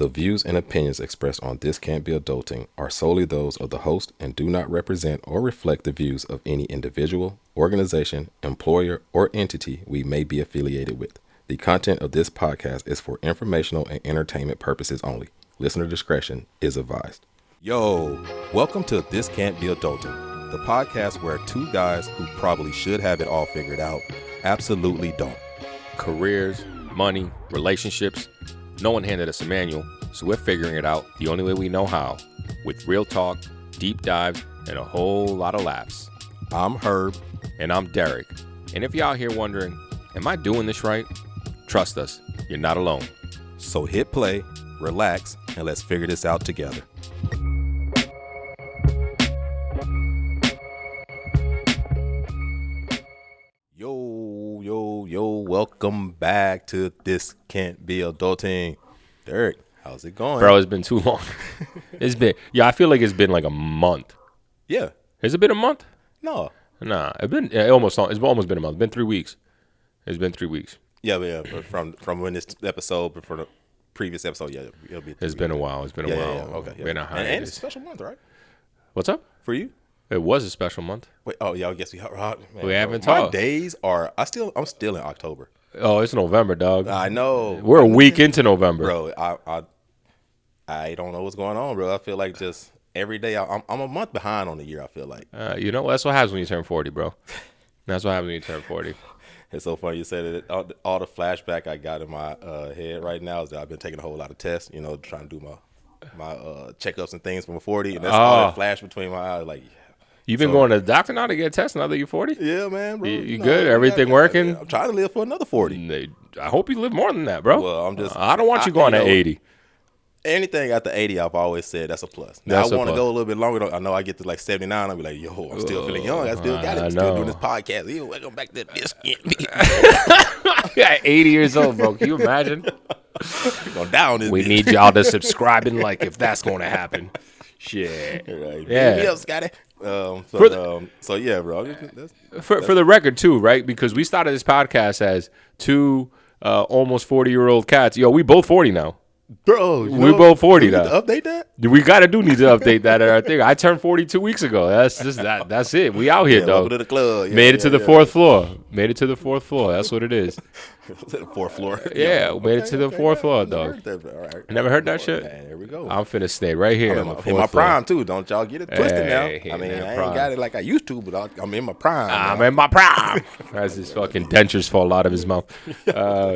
The views and opinions expressed on This Can't Be Adulting are solely those of the host and do not represent or reflect the views of any individual, organization, employer, or entity we may be affiliated with. The content of this podcast is for informational and entertainment purposes only. Listener discretion is advised. Yo, welcome to This Can't Be Adulting, the podcast where two guys who probably should have it all figured out absolutely don't. Careers, money, relationships. No one handed us a manual, so we're figuring it out the only way we know how, with real talk, deep dives, and a whole lot of laughs. I'm Herb. And I'm Derek. And if you're out here wondering, am I doing this right? Trust us, you're not alone. So hit play, relax, and let's figure this out together. Yo, welcome back to This Can't Be Adulting. Derek, how's it going? Bro, it's been too long. I feel like it's been like a month. Yeah. Has it been a month? No. Nah, it's almost been a month. It's been 3 weeks. It's been 3 weeks. Yeah, but from when this episode, before the previous episode, yeah, it'll be. It's been a while. It's been a while. Yeah. Okay. Yeah. Been a hiatus. And it's a special month, right? What's up? For you? It was a special month. Wait, I guess we haven't My talked. days are. I'm still in October. Oh, it's November, dog. I know. We're a week into November, bro. I don't know what's going on, bro. I feel like just every day I'm a month behind on the year. I feel like. That's what happens when you turn 40, bro. That's what happens when you turn 40. It's so funny you said it. All the flashback I got in my head right now is that I've been taking a whole lot of tests, trying to do my checkups and things from 40, and that's all that flash between my eyes. Like, you've been going to the doctor now to get tested now that you're 40? Yeah, man, bro. You good? Everything working? I'm trying to live for another 40. I hope you live more than that, bro. Well, I don't want you going at 80. Anything after 80, I've always said that's a plus. Now, I want to go a little bit longer. I know I get to like 79. I'll be like, yo, I'm still feeling young. I still got it. I'm still doing this podcast. Yo, welcome back to This Can't Be. At 80 years old, bro. Can you imagine? Go down this We bitch. need y'all to subscribe and like if that's going to happen. Shit. Right. Yeah. Me up, Scotty. So yeah, bro. For the record, too, right? Because we started this podcast as two almost 40-year-old cats. Yo, we both 40 now. Bro, we both 40 now. Update that? We need to update that. I think I turned 40 2 weeks ago. That's just that. That's it. We out here, dog. Welcome to the club. Made it to the fourth floor. Made it to the fourth floor. That's what it is. Fourth floor. Yeah, made it to the fourth floor, dog. All right. Never heard that shit? Man, there we go. I'm finna stay right here. In my prime, too. Don't y'all get it twisted now. Hey, I mean, I prime. ain't got it like I used to, but I'm in my prime. I'm in my prime. As his fucking dentures fall out of his mouth.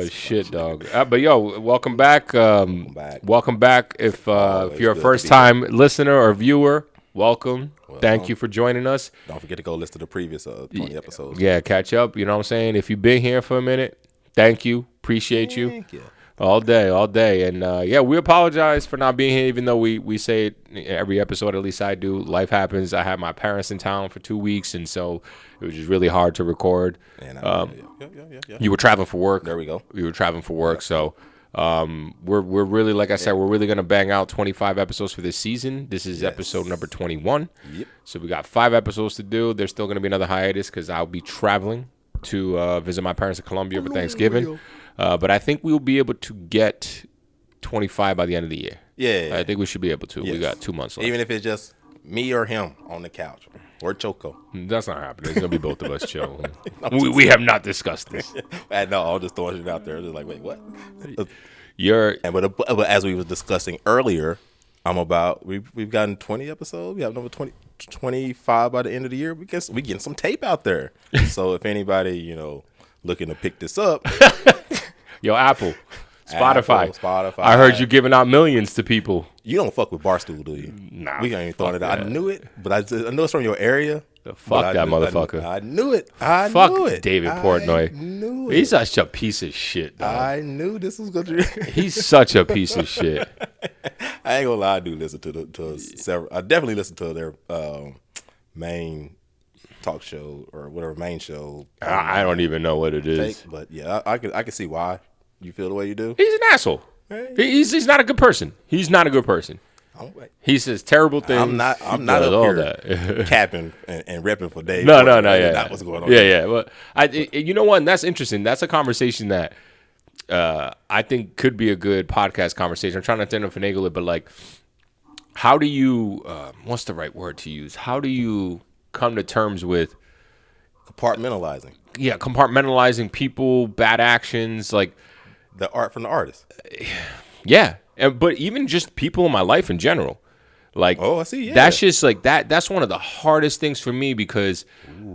Shit, dog. But yo, welcome back. Welcome back. If you're a first-time listener or viewer, welcome. Thank you for joining us. Don't forget to go listen to the previous 20 episodes. Yeah, catch up. You know what I'm saying? If you've been here for a minute, thank you. Appreciate you. Thank you. All day. And we apologize for not being here, even though we say it every episode, at least I do. Life happens. I had my parents in town for 2 weeks, and so it was just really hard to record. You were traveling for work. There we go. You were traveling for work, so we're really, like I said, we're really going to bang out 25 episodes for this season. This is episode number 21. Yep. So we got 5 episodes to do. There's still going to be another hiatus because I'll be traveling to visit my parents in Colombia for Thanksgiving. But I think we'll be able to get 25 by the end of the year. Yeah. I think we should be able to. Yes. We got 2 months left. Even if it's just me or him on the couch or Choco. That's not happening. It's going to be both of us chill. we have not discussed this. No, I'm just throwing it out there. Just like, wait, what? But as we were discussing earlier, we've gotten 20 episodes. We have another 25 by the end of the year. We getting some tape out there. So if anybody, looking to pick this up. Yo, Apple, Spotify. Spotify. I heard you giving out millions to people. You don't fuck with Barstool, do you? Nah. We ain't even throwing it out. I knew it, but I know it's from your area. Fuck that motherfucker. I knew it. Fuck David Portnoy. I knew it. He's such a piece of shit, dog. I knew this was going to He's such a piece of shit. I ain't gonna lie, I do listen to several. I definitely listen to their main talk show or whatever main show. I don't even know what it is. But yeah, I can see why you feel the way you do. He's an asshole. He's not a good person. He's not a good person. He says terrible things. I'm not up here capping and repping for Dave. No, yeah. That's what's going on. Yeah. But you know what? And that's interesting. That's a conversation that I think could be a good podcast conversation. I'm trying not to finagle it, but like, how do you, what's the right word to use? How do you come to terms with Compartmentalizing compartmentalizing people, bad actions, like the art from the artist. yeah, but even just people in my life in general. Like, I see. Yeah. That's just like that. That's one of the hardest things for me because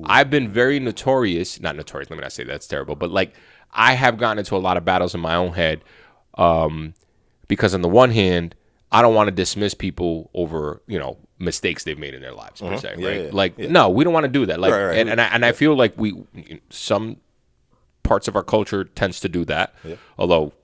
I've been very notorious. Not notorious. Let me not say that's terrible. But like, I have gotten into a lot of battles in my own head because on the one hand, I don't want to dismiss people over mistakes they've made in their lives per se. Right? No, we don't want to do that. Like, right. And I feel like some parts of our culture tends to do that. Yeah. Although.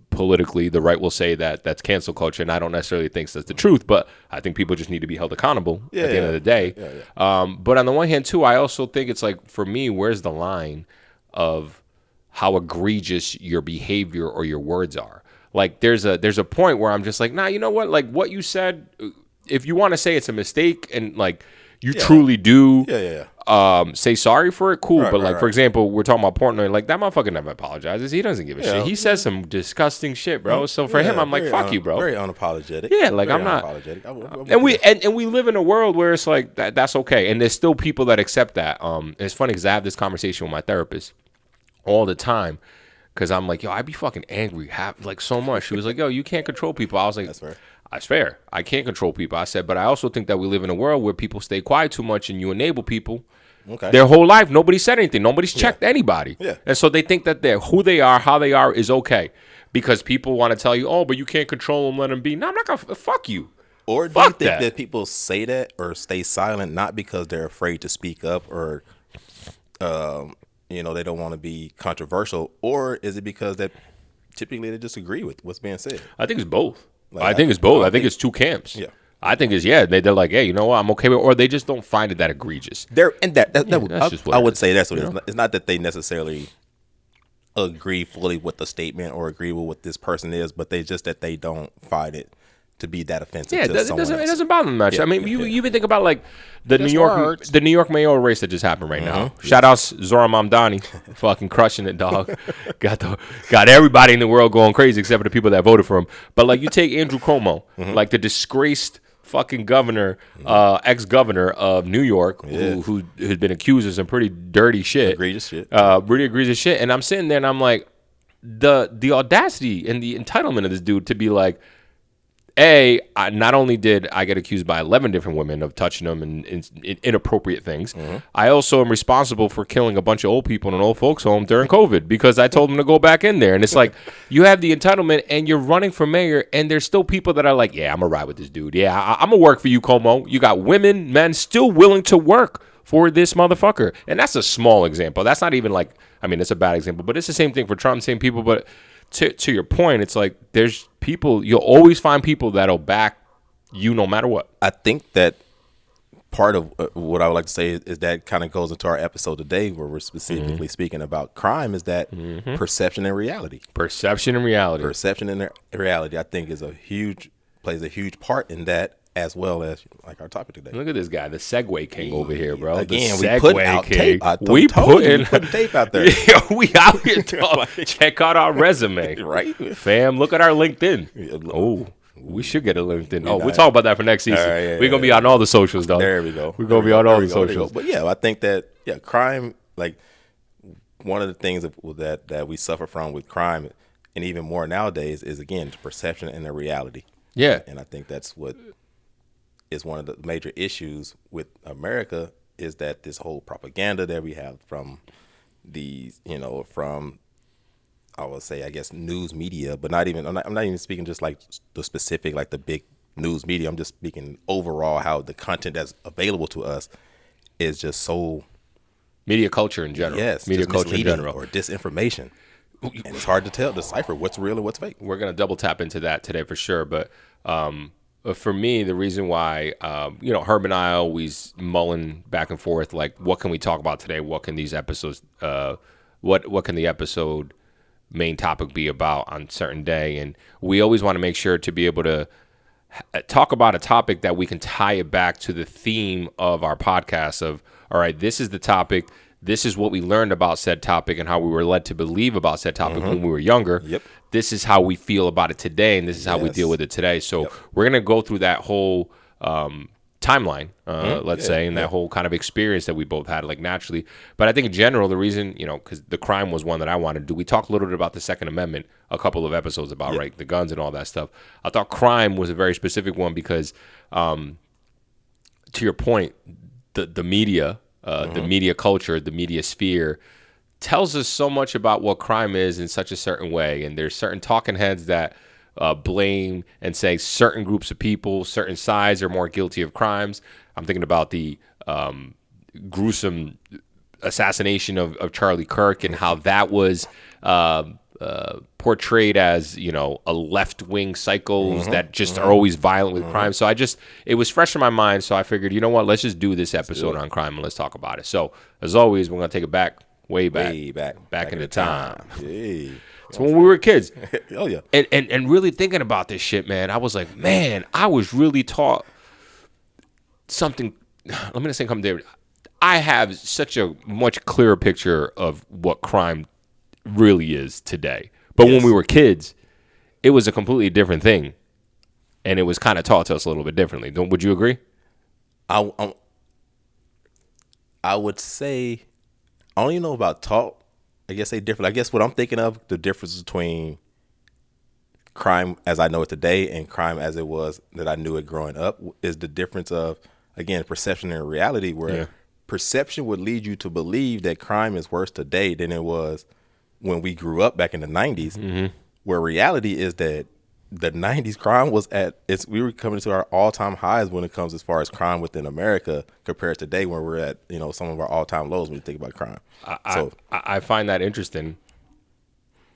Politically, the right will say that that's cancel culture, and I don't necessarily think that's the truth, but I think people just need to be held accountable at the end of the day. But on the one hand, too, I also think it's like, for me, where's the line of how egregious your behavior or your words are? Like, there's a point where I'm just like, nah, you know what? Like, what you said, if you want to say it's a mistake and, like, you truly do say sorry for it, cool. But like, for example, we're talking about Portnoy. Like, that motherfucker never apologizes. He doesn't give a shit. He says some disgusting shit, bro. So for him, I'm like, fuck you, bro. Very unapologetic. Yeah, like, I'm not. And we live in a world where it's like that's okay. And there's still people that accept that. It's funny because I have this conversation with my therapist all the time. Because I'm like, yo, I'd be fucking angry, like, so much. She was like, yo, you can't control people. I was like, that's fair. I can't control people. I said, but I also think that we live in a world where people stay quiet too much and you enable people. Their whole life, nobody said anything. Nobody's checked anybody. Yeah. And so they think that who they are, how they are is okay. Because people want to tell you, oh, but you can't control them, let them be. No, I'm not going to, fuck you. Or do you think that people say that or stay silent not because they're afraid to speak up or, they don't want to be controversial, or is it because that typically they disagree with what's being said? I think it's both. I think it's both. I think it's two camps. Yeah. I think it's they're like, hey, you know what, I'm okay with it, or they just don't find it that egregious. I would say that's what it is. It's not that they necessarily agree fully with the statement or agree with what this person is, but they just that they don't find it to be that offensive. Yeah, it doesn't bother them much. I mean, you even think about like the New York mayoral race that just happened right now. Shout outs Zohran Mamdani, fucking crushing it, dog. got everybody in the world going crazy except for the people that voted for him. But like, you take Andrew Cuomo, like the disgraced fucking governor, ex-governor of New York, who has been accused of some pretty dirty shit, really egregious shit. And I'm sitting there and I'm like, the audacity and the entitlement of this dude to be like, not only did I get accused by 11 different women of touching them and inappropriate things, I also am responsible for killing a bunch of old people in an old folks home during COVID because I told them to go back in there. And it's like, you have the entitlement and you're running for mayor, and there's still people that are like, yeah, I'm going to ride with this dude. Yeah, I'm going to work for you, Cuomo. You got women, men still willing to work for this motherfucker. And that's a small example. That's not even like, I mean, it's a bad example, but it's the same thing for Trump, same people, but to your point, it's like there's people, you'll always find people that'll back you no matter what. I think that part of what I would like to say is that kind of goes into our episode today where we're specifically speaking about crime, is that perception and reality. Perception and reality. Perception and reality, I think, plays a huge part in that, as well as like our topic today. Look at this guy, the Segway King over here, bro. Again, we put out tape. We putting tape out there. We out here, dog. Check out our resume, right, fam? Look at our LinkedIn. Oh, we should get a LinkedIn. We'll talk about that for next season. We're gonna be on all the socials, dog. There we go. We're gonna be on all the socials. But yeah, I think that crime, like one of the things that we suffer from with crime, and even more nowadays, is again the perception and the reality. Yeah, and I think that's what is one of the major issues with America, is that this whole propaganda that we have from these, from, I would say, I guess, news media, but I'm not even speaking just like the specific, like the big news media. I'm just speaking overall how the content that's available to us is just so. Media culture in general. Yes. Media culture in general. Or decipher what's hard to decipher what's real and what's fake. We're going to double tap into that today for sure. But, for me, the reason why, Herb and I always mulling back and forth, like, what can we talk about today? What can these episodes, what can the episode main topic be about on a certain day? And we always want to make sure to be able to talk about a topic that we can tie it back to the theme of our podcast of, all right, this is the topic. this is what we learned about said topic and how we were led to believe about said topic when we were younger. Yep. This is how we feel about it today, and this is how we deal with it today. So we're going to go through that whole timeline, let's say, and that whole kind of experience that we both had, like, naturally. But I think in general, the reason, you know, because the crime was one that I wanted to do. We talked a little bit about the Second Amendment a couple of episodes about, right, the guns and all that stuff. I thought crime was a very specific one because, to your point, the media, the media culture, the media sphere tells us so much about what crime is in such a certain way. And there's certain talking heads that blame and say certain groups of people, certain sides are more guilty of crimes. I'm thinking about the gruesome assassination of Charlie Kirk and how that was portrayed as, you know, a left-wing psychos that just are always violent with crime. So it was fresh in my mind. So I figured, you know what, let's just do this episode on crime and let's talk about it. So as always, we're going to take it back, way back into time. Hey. So when we were kids. Oh, yeah. And really thinking about this shit, man, I was like, man, I was really taught something. Let me not say something there. I have such a much clearer picture of what crime really is today. But when we were kids, it was a completely different thing. And it was kind of taught to us a little bit differently. Would you agree? I would say, I don't even know about taught. I guess they different. I guess what I'm thinking of, the difference between crime as I know it today and crime as it was that I knew it growing up is the difference of, again, perception and reality, where perception would lead you to believe that crime is worse today than it was when we grew up back in the 90s, where reality is that the 90s crime was we were coming to our all-time highs when it comes as far as crime within America compared to today, where we're at, you know, some of our all-time lows when you think about crime. I find that interesting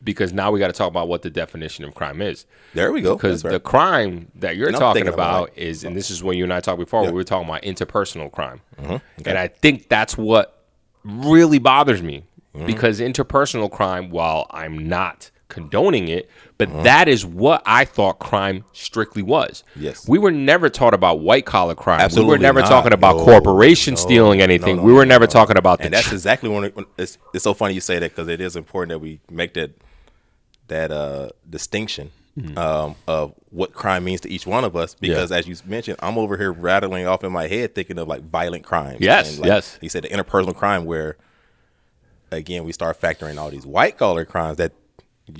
because now we got to talk about what the definition of crime is. There we go. Because the crime that you're talking about is, and this is when you and I talked before, we were talking about interpersonal crime. Okay. And I think that's what really bothers me because interpersonal crime, while I'm not condoning it, but that is what I thought crime strictly was. Yes. We were never taught about white collar crime. Absolutely we were never not. talking about corporations stealing anything. We were never talking about and that's exactly when it's so funny you say that, because it is important that we make that distinction of what crime means to each one of us, because as you mentioned, I'm over here rattling off in my head thinking of like violent crimes. Yes, and like you said, the interpersonal crime, where again we start factoring all these white collar crimes that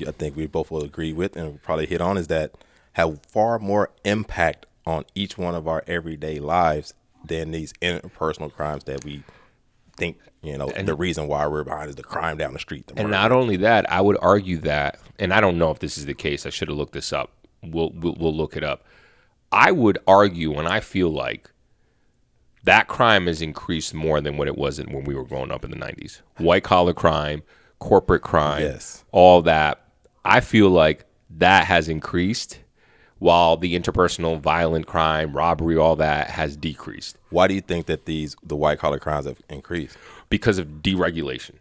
I think we both will agree with and probably hit on, is that have far more impact on each one of our everyday lives than these interpersonal crimes that we think, you know, and the reason why we're behind is the crime down the street. And not only that, I would argue that, and I don't know if this is the case, I should have looked this up. We'll look it up. I would argue, and I feel like that crime has increased more than what it was when we were growing up in the 90s. White collar crime, corporate crime, all that. I feel like that has increased while the interpersonal violent crime, robbery, all that has decreased. Why do you think that the white collar crimes have increased? Because of deregulation.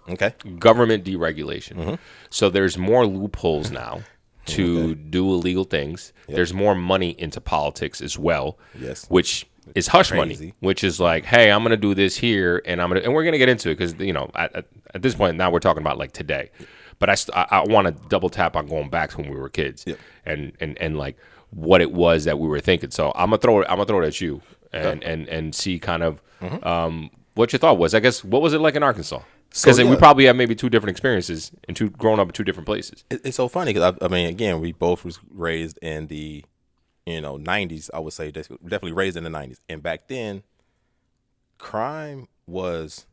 Okay. Government deregulation. So there's more loopholes now to do illegal things. There's more money into politics as well. Yes. Which is hush money, which is like, hey, I'm going to do this here, and we're going to get into it because, you know, at this point now we're talking about like today. But I want to double tap on going back to when we were kids and like what it was that we were thinking. So I'm gonna throw it at you and see kind of what your thought was. I guess, what was it like in Arkansas? Because we probably have maybe two different experiences and growing up in two different places. It's so funny because I mean, again, we both was raised in the 90s. I would say definitely raised in the 90s, and back then, crime was,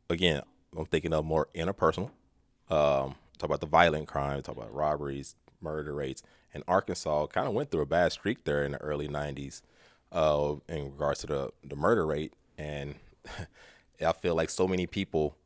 again, I'm thinking of more interpersonal. Talk about the violent crime, talk about robberies, murder rates, and Arkansas kind of went through a bad streak there in the early 90s in regards to the murder rate. And I feel like so many people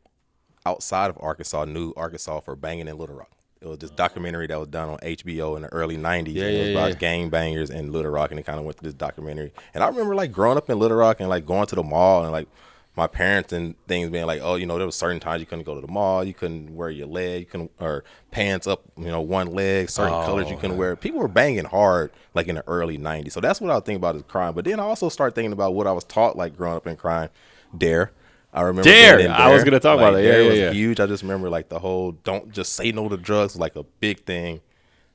outside of Arkansas knew Arkansas for banging in Little Rock. It was this documentary that was done on HBO in the early 90s. It was about gang bangers in Little Rock, and it kind of went through this documentary. And I remember like growing up in Little Rock and like going to the mall and like my parents and things being like, oh, there was certain times you couldn't go to the mall, you couldn't wear your leg, or pants up, one leg, certain colors you couldn't wear. People were banging hard like in the early 90s. So that's what I was thinking about as crime. But then I also started thinking about what I was taught like growing up in crime. Dare, I remember being in I was Dare. gonna talk about that. Yeah, Dare yeah, was yeah. huge. I just remember like the whole "don't just say no to drugs" was like a big thing.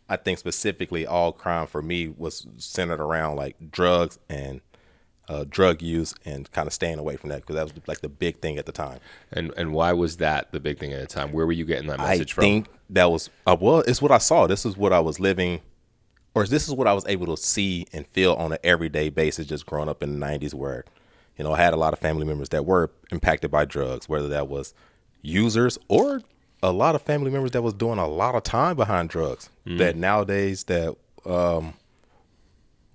I think specifically all crime for me was centered around like drugs and drug use and kind of staying away from that because that was like the big thing at the time. And why was that the big thing at the time? Where were you getting that I message from? think that was well, it's what I saw. This is what I was living, or this is what I was able to see and feel on an everyday basis. Just growing up in the '90s, where I had a lot of family members that were impacted by drugs, whether that was users or a lot of family members that was doing a lot of time behind drugs. That nowadays that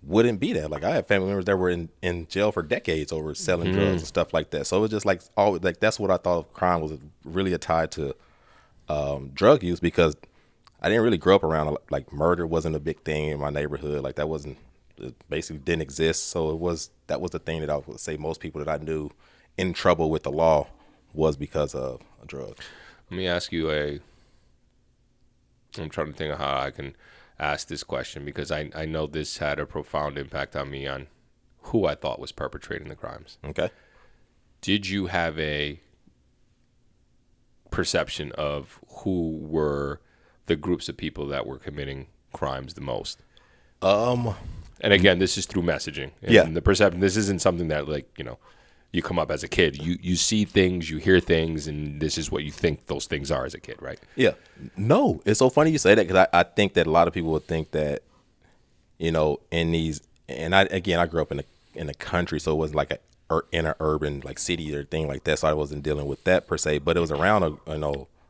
wouldn't be that. Like I had family members that were in jail for decades over selling drugs and stuff like that. So it was just like always like that's what I thought of crime was really tied to drug use because I didn't really grow up around like murder wasn't a big thing in my neighborhood. Like that wasn't it basically didn't exist. So that was the thing that I would say most people that I knew in trouble with the law was because of drugs. Let me ask you I'm trying to think of how I can ask this question because I know this had a profound impact on me on who I thought was perpetrating the crimes. Okay. Did you have a perception of who were the groups of people that were committing crimes the most? And again, this is through messaging. And Yeah. the perception, this isn't something that you come up as a kid. You see things, you hear things, and this is what you think those things are as a kid, right? Yeah. No, it's so funny you say that because I think that a lot of people would think that, in these, and I grew up in the country, so it wasn't like in an urban like city or thing like that. So I wasn't dealing with that per se, but it was around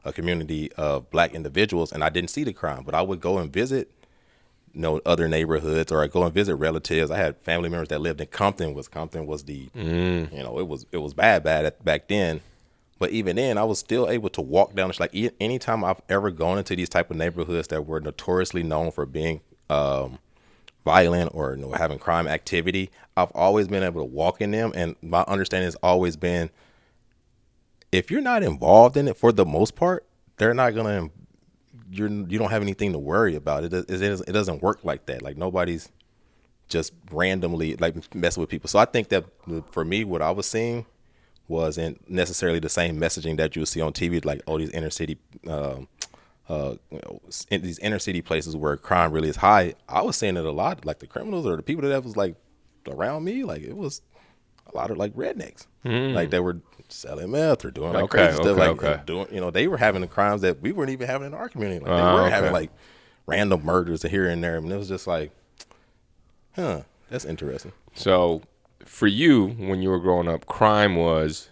a community of black individuals, and I didn't see the crime, but I would go and visit, other neighborhoods, or I go and visit relatives. I had family members that lived in Compton. Compton was the, it was bad back then. But even then, I was still able to walk down the street. Like anytime I've ever gone into these type of neighborhoods that were notoriously known for being violent or having crime activity, I've always been able to walk in them. And my understanding has always been, if you're not involved in it for the most part, they're not gonna. You don't have anything to worry about. It doesn't work like that. Like nobody's just randomly like messing with people. So I think that for me, what I was seeing wasn't necessarily the same messaging that you would see on TV, like these inner city, in these inner city places where crime really is high. I was seeing it a lot, like the criminals or the people that was like around me, like it was a lot of like rednecks, like they were selling meth or doing like crazy stuff, like doing, they were having the crimes that we weren't even having in our community. Like they were having like random murders here and there, and it was just like, that's interesting. So for you, when you were growing up, crime was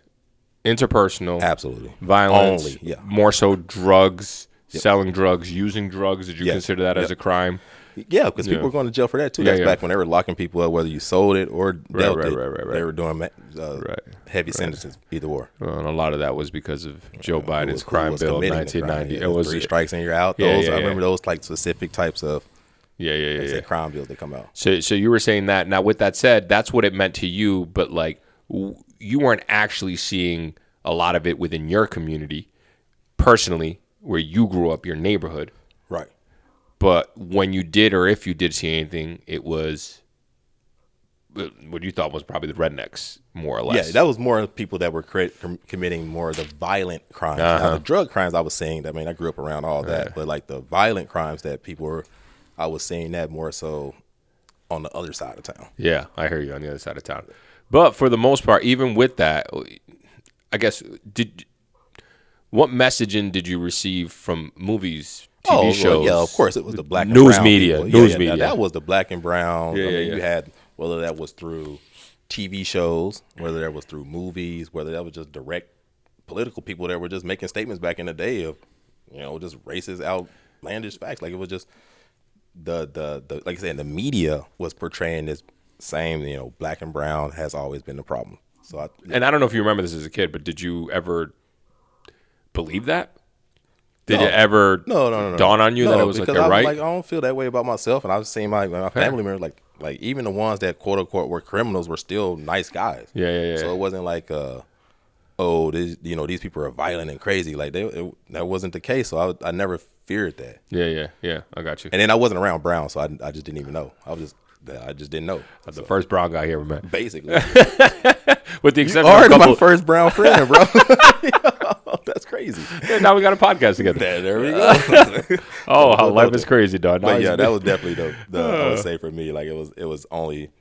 interpersonal, absolutely violence, only, yeah, more so drugs, selling drugs, using drugs. Did you consider that as a crime? Yeah, because people were going to jail for that too. That's back when they were locking people up, whether you sold it or dealt it. Right. They were doing heavy sentences, either or. Well, and a lot of that was because of Joe Biden's crime bill in 1990. It was 3 strikes and you're out. I remember those like specific types of crime bills that come out. So you were saying that. Now, with that said, that's what it meant to you, but like you weren't actually seeing a lot of it within your community, personally, where you grew up, your neighborhood. Right. But when you did, or if you did see anything, it was what you thought was probably the rednecks, more or less. Yeah, that was more people that were committing more of the violent crimes. Now, the drug crimes I was seeing, I mean, I grew up around all that, but like the violent crimes that people were, I was seeing that more so on the other side of town. Yeah, I hear you, on the other side of town. But for the most part, even with that, I guess, what messaging did you receive from movies, TV shows? Well, yeah, of course, it was the black and news brown media. People. News media. That was the black and brown. You had, whether that was through TV shows, whether that was through movies, whether that was just direct political people that were just making statements back in the day of, just racist, outlandish facts. Like it was just the like I said, the media was portraying this same, black and brown has always been the problem. So and I don't know if you remember this as a kid, but did you ever believe that? Did it ever dawn on you that it was like they're right? Like, I don't feel that way about myself, and I've seen my family members, like even the ones that quote unquote were criminals were still nice guys. Yeah. So it wasn't like these people are violent and crazy. Like that wasn't the case. So I never feared that. Yeah. I got you. And then I wasn't around brown, so I just didn't even know. I was just I just didn't know. The first brown guy he ever met. Basically. With the exception You of a are couple. my first brown friend, bro. That's crazy. Yeah, now we got a podcast together. There we go. Oh, how life is crazy, dog. But yeah, that was definitely the I would say for me, like it was only,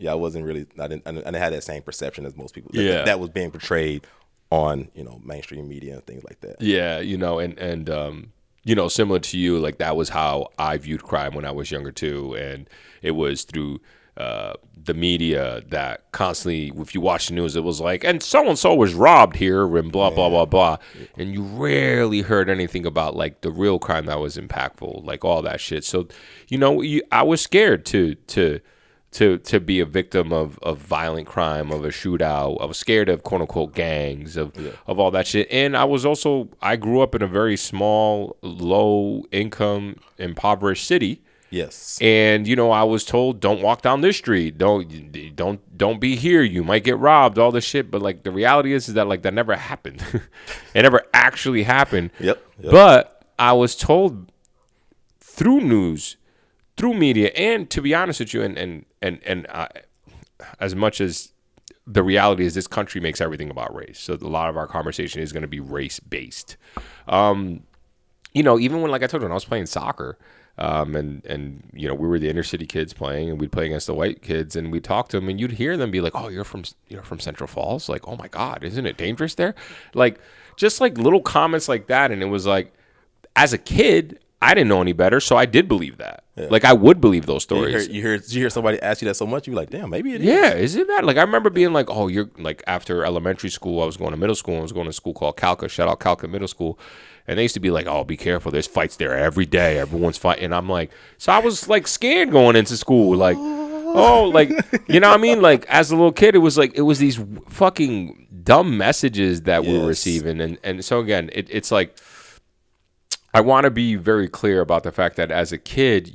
I wasn't really, I didn't have that same perception as most people. Yeah. That was being portrayed on, mainstream media and things like that. Yeah, and similar to you, like that was how I viewed crime when I was younger too, and it was through the media that constantly, if you watch the news, it was like, and so was robbed here, and blah blah blah blah, and you rarely heard anything about like the real crime that was impactful, like all that shit. So, I was scared to be a victim of violent crime, of a shootout. I was scared of quote unquote gangs, of all that shit. And I grew up in a very small, low income, impoverished city. Yes. And I was told, don't walk down this street. Don't be here. You might get robbed, all this shit. But like the reality is that like that never happened. It never actually happened. Yep. But I was told through news, through media, and to be honest with you, and as much as the reality is, this country makes everything about race. So a lot of our conversation is going to be race based. Even when, like I told you, when I was playing soccer, and we were the inner city kids playing, and we'd play against the white kids, and we'd talk to them, and you'd hear them be like, "Oh, you're from Central Falls? Like, oh my God, isn't it dangerous there?" Like, just like little comments like that, and it was like, as a kid, I didn't know any better, so I did believe that. Yeah. Like, I would believe those stories. You hear somebody ask you that so much, you're like, damn, maybe it is. Yeah, is it bad? Like, I remember being like, oh, you're like, after elementary school, I was going to middle school. I was going to a school called Calca. Shout out Calca Middle School. And they used to be like, oh, be careful. There's fights there every day. Everyone's fighting. And I'm like, so I was like scared going into school. Like, oh, like, you know what I mean? Like, as a little kid, it was these fucking dumb messages that we were receiving. And so, again, it's like, I want to be very clear about the fact that as a kid,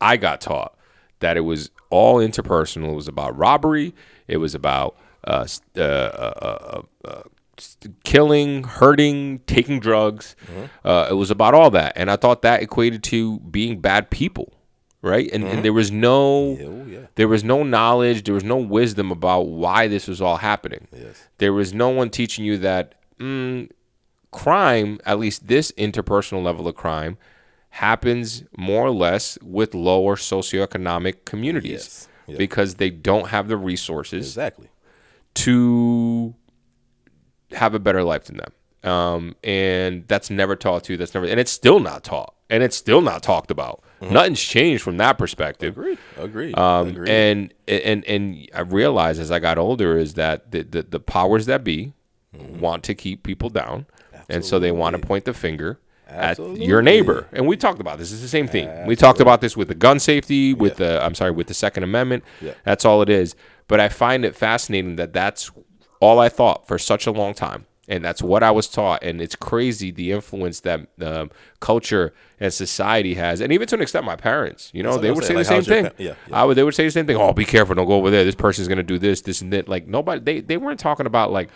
I got taught that it was all interpersonal. It was about robbery. It was about killing, hurting, taking drugs. Mm-hmm. It was about all that. And I thought that equated to being bad people, right? And, and there was no knowledge, there was no wisdom about why this was all happening. Yes. There was no one teaching you that crime, at least this interpersonal level of crime, happens more or less with lower socioeconomic communities because they don't have the resources to have a better life than them. And that's never taught to you. And it's still not taught. And it's still not talked about. Mm-hmm. Nothing's changed from that perspective. Agreed. And I realized as I got older is that the powers that be want to keep people down. And so they want to point the finger at your neighbor. And we talked about this. It's the same thing. We talked about this with the gun safety, with the Second Amendment. Yeah. That's all it is. But I find it fascinating that that's all I thought for such a long time. And that's what I was taught. And it's crazy the influence that culture and society has. And even to an extent, my parents, they would say the same thing. They would say the same thing. Oh, be careful. Don't go over there. This person's going to do this, and that. Like, nobody, they weren't talking about, like,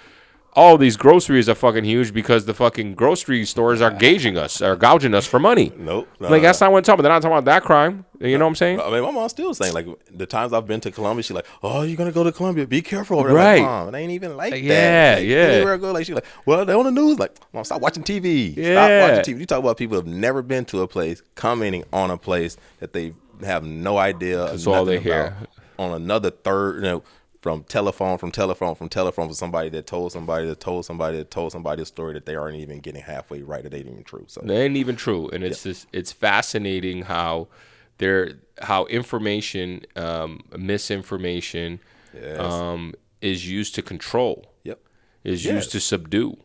oh, these groceries are fucking huge because the fucking grocery stores are gouging us for money. Nope. Like, that's not what I'm talking about. They're not talking about that crime. You know what I'm saying? I mean, my mom's still saying, like, the times I've been to Colombia, she's like, oh, you're going to go to Colombia. Be careful. Right. Like, Mom, it ain't even like that. Yeah. Anywhere I go, like, she's like, well, they're on the news. Like, Mom, stop watching TV. Stop watching TV. You talk about people who have never been to a place, commenting on a place that they have no idea. That's all they hear. On another third, from telephone for somebody that told somebody a story that they aren't even getting halfway right, that ain't even true. So they ain't even true. And it's just, it's fascinating how information, misinformation, is used to control. Yep. Is used to subdue.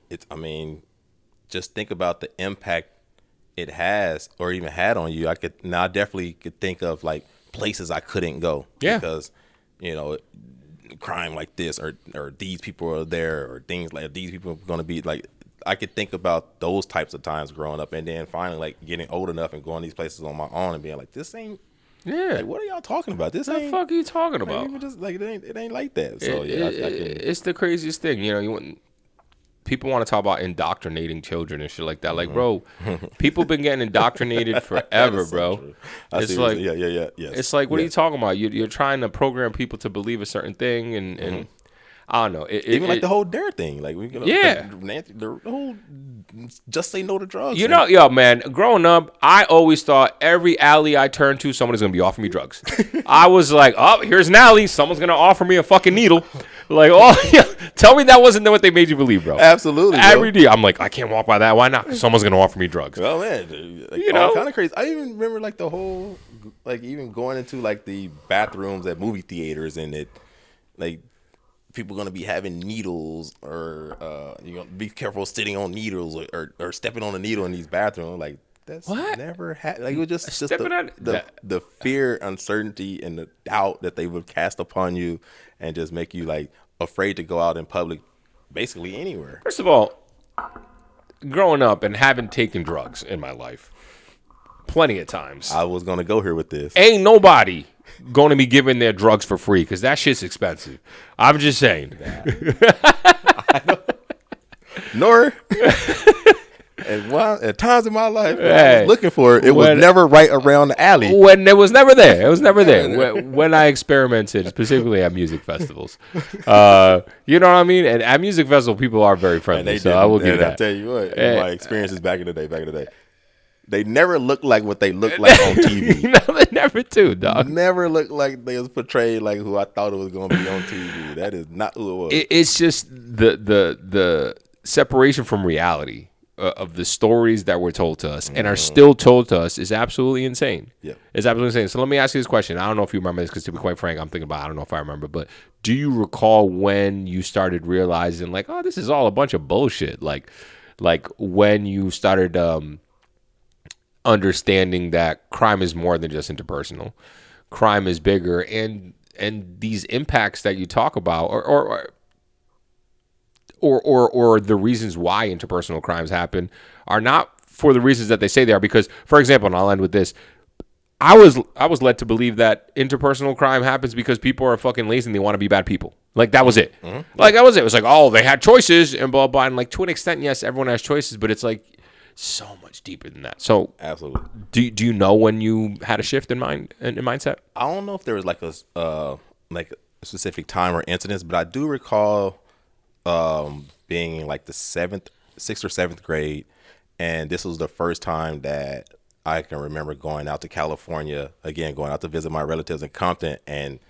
Just think about the impact it has or even had on you. I definitely could think of like places I couldn't go because, crime like this or these people are there or things like these people are going to be like, I could think about those types of times growing up, and then finally like getting old enough and going these places on my own and being like, this ain't like, what are y'all talking about? This ain't, the fuck are you talking about? Even just like it ain't like that. So it's the craziest thing. people want to talk about indoctrinating children and shit like that. Like, bro, people been getting indoctrinated forever, so bro. true. It's like, yes. it's like, what are you talking about? You're trying to program people to believe a certain thing, and I don't know. Even like the whole dare thing, like the whole just say no to drugs. You know, yo, man, growing up, I always thought every alley I turned to, someone is going to be offering me drugs. I was like, oh, here's an alley. Someone's going to offer me a fucking needle. Like, oh, yeah. Tell me that wasn't what they made you believe, bro. Absolutely. Every day, I'm like, I can't walk by that. Why not? Someone's going to offer me drugs. Oh, man. Like, you know? Kind of crazy. I even remember, like, the whole, like, even going into, like, the bathrooms at movie theaters and it, like, people going to be having needles or you know, be careful sitting on needles or stepping on a needle in these bathrooms. Like, that's never happened. Like, it was just the fear, uncertainty, and the doubt that they would cast upon you and just make you, like, afraid to go out in public basically anywhere. First of all, growing up and having taken drugs in my life plenty of times. I was going to go here with this. Ain't nobody going to be giving their drugs for free because that shit's expensive. I'm just saying. Nor at times in my life when I was looking for it, was never right around the alley. When it was never there. It was never there. When I experimented, specifically at music festivals. You know what I mean? And at music festival, people are very friendly. So I will give that. I tell you what, my experiences back in the day. They never look like what they look like on TV. No, they never do, dog. Never look like they was portrayed like who I thought it was going to be on TV. That is not who it was. It's just the separation from reality of the stories that were told to us and are still told to us is absolutely insane. Yeah, it's absolutely insane. So let me ask you this question. I don't know if you remember this because, to be quite frank, I'm thinking about I don't know if I remember, but do you recall when you started realizing like, oh, this is all a bunch of bullshit? Like when you started understanding that crime is more than just interpersonal. Crime is bigger, and these impacts that you talk about, or the reasons why interpersonal crimes happen, are not for the reasons that they say they are. Because, for example, and I'll end with this: I was led to believe that interpersonal crime happens because people are fucking lazy and they want to be bad people. Like that was it. Mm-hmm. Like that was it. It was like, oh, they had choices and blah blah. And like to an extent, yes, everyone has choices, but it's like so much deeper than that. So absolutely. Do you know when you had a shift in mindset? I don't know if there was like a specific time or incidents, but I do recall being in like the 6th or 7th grade, and this was the first time that I can remember going out to California again, going out to visit my relatives in Compton, and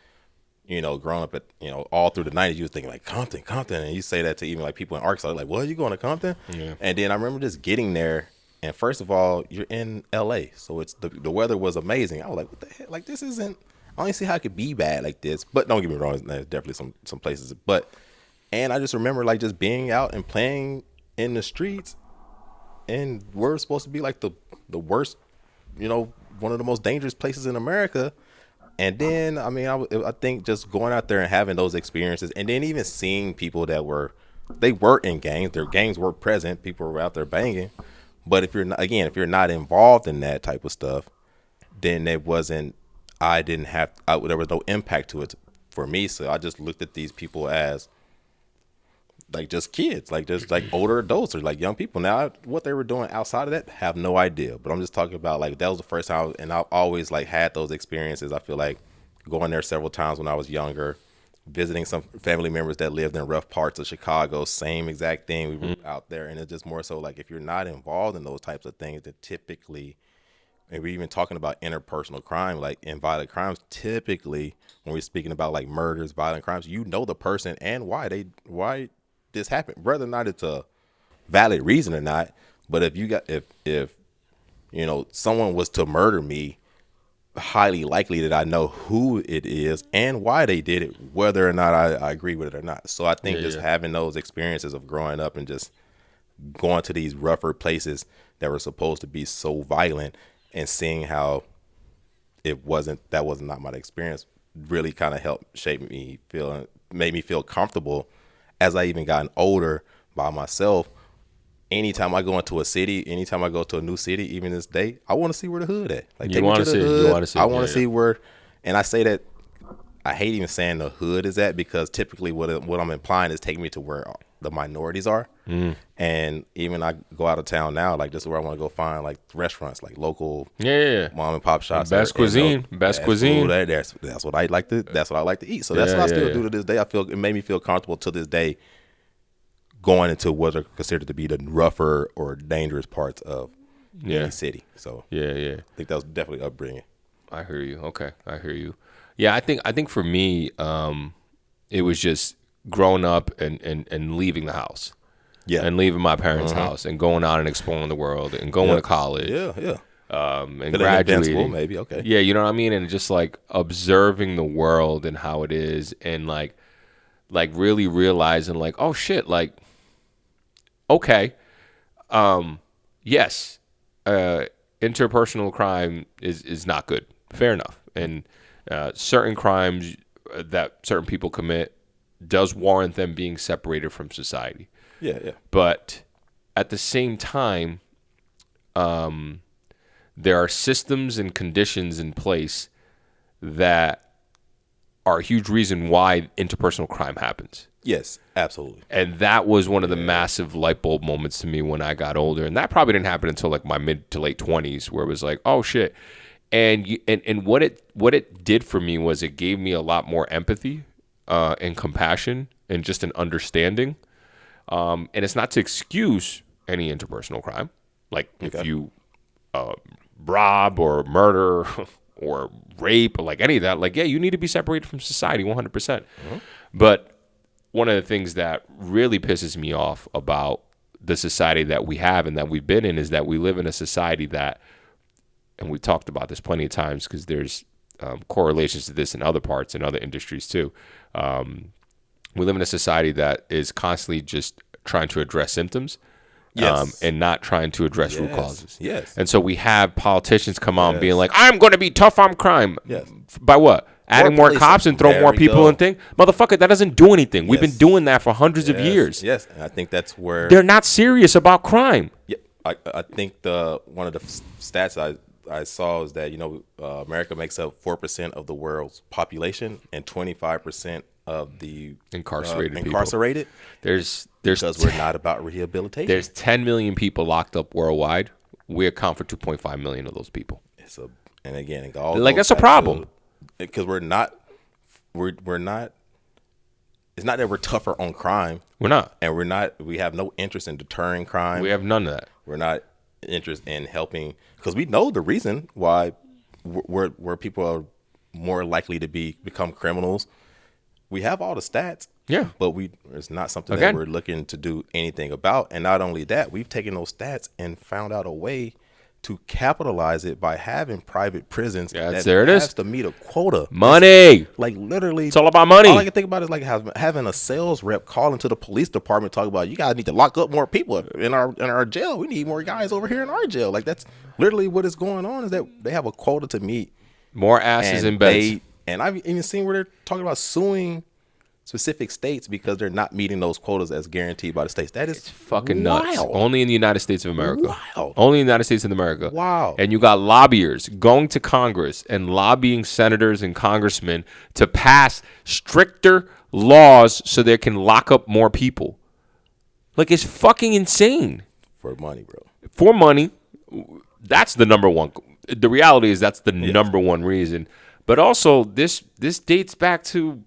you know, growing up at, you know, all through the 90s, you was thinking like Compton, and you say that to even like people in Arkansas, like, what, you going to Compton? Yeah. And then I remember just getting there, and first of all, you're in LA, so it's the weather was amazing. I was like, what the heck? Like, this isn't, I don't even see how it could be bad like this. But don't get me wrong, there's definitely some places. But, and I just remember like just being out and playing in the streets, and we're supposed to be like the worst, you know, one of the most dangerous places in America. And then, I mean, I think just going out there and having those experiences, and then even seeing people that were in gangs, their gangs were present, people were out there banging. But if you're not involved in that type of stuff, then there was no impact to it for me. So I just looked at these people as like just kids, like just like older adults or like young people. Now, what they were doing outside of that, have no idea. But I'm just talking about like that was the first time, and I've always like had those experiences. I feel like going there several times when I was younger, visiting some family members that lived in rough parts of Chicago, same exact thing. We were out there, and it's just more so like if you're not involved in those types of things, then typically, and we're even talking about interpersonal crime, like in violent crimes, typically when we're speaking about like murders, violent crimes, you know the person and why this happened, whether or not it's a valid reason or not. But if you know someone was to murder me, highly likely that I know who it is and why they did it, whether or not I agree with it or not. So I think having those experiences of growing up and just going to these rougher places that were supposed to be so violent and seeing how that was not my experience really kind of helped made me feel comfortable as I even gotten older by myself. Anytime I go into a city, anytime I go to a new city, even this day, I want to see where the hood at. Like, you want to see. I want to see where, and I say that I hate even saying the hood is at, because typically what I'm implying is taking me to where the minorities are. And even I go out of town now, like this is where I want to go find like restaurants, like local mom and pop shops. Best cuisine. Food, that's what I like to eat. So that's what I still do to this day. It made me feel comfortable to this day going into what are considered to be the rougher or dangerous parts of any city. So I think that was definitely upbringing. I hear you. Okay, I hear you. Yeah, I think for me, it was just growing up and leaving the house. Yeah. And leaving my parents' house and going out and exploring the world and going to college. And graduating. Maybe, okay. Yeah, you know what I mean? And just like observing the world and how it is, and like really realizing like, oh shit, like, okay. Yes. Interpersonal crime is not good. Fair enough. And certain crimes that certain people commit does warrant them being separated from society. Yeah. But at the same time, there are systems and conditions in place that are a huge reason why interpersonal crime happens. Yes, absolutely. And that was one of the massive light bulb moments to me when I got older. And that probably didn't happen until like my mid to late 20s, where it was like, oh shit. And what it did for me was it gave me a lot more empathy and compassion and just an understanding. And it's not to excuse any interpersonal crime. Like if you rob or murder or rape or like any of that, like, yeah, you need to be separated from society 100%. Mm-hmm. But one of the things that really pisses me off about the society that we have and that we've been in is that we live in a society that, and we talked about this plenty of times because there's correlations to this in other parts and other industries too. We live in a society that is constantly just trying to address symptoms. And not trying to address root causes. Yes. And so we have politicians come out being like, I'm going to be tough on crime. Yes. By what? Adding more cops and throw more people and things? Motherfucker, that doesn't do anything. We've been doing that for hundreds of years. Yes, and I think that's where... They're not serious about crime. Yeah, I think one of the stats I saw is that, America makes up 4% of the world's population and 25% of the incarcerated. There's because we're not about rehabilitation. There's 10 million people locked up worldwide. We account for 2.5 million of those people. That's a problem. Because we're not. It's not that we're tougher on crime. We're not, and we're not. We have no interest in deterring crime. We have none of that. We're not interested in helping, because we know the reason why where people are more likely to become criminals. We have all the stats, but it's not something that we're looking to do anything about. And not only that, we've taken those stats and found out a way to capitalize it by having private prisons that has to meet a quota. Money. It's like literally. It's all about money. All I can think about is like having a sales rep call into the police department, talk about, you guys need to lock up more people in our jail. We need more guys over here in our jail. Like, that's literally what is going on, is that they have a quota to meet. More asses in beds. And I've even seen where they're talking about suing specific states because they're not meeting those quotas as guaranteed by the states. That is fucking nuts. Only in the United States of America. Wow. Only in the United States of America. Wow. And you got lobbyers going to Congress and lobbying senators and congressmen to pass stricter laws so they can lock up more people. Like, it's fucking insane. For money, bro. For money. That's the number one. The reality is that's the number one reason. But also, this dates back to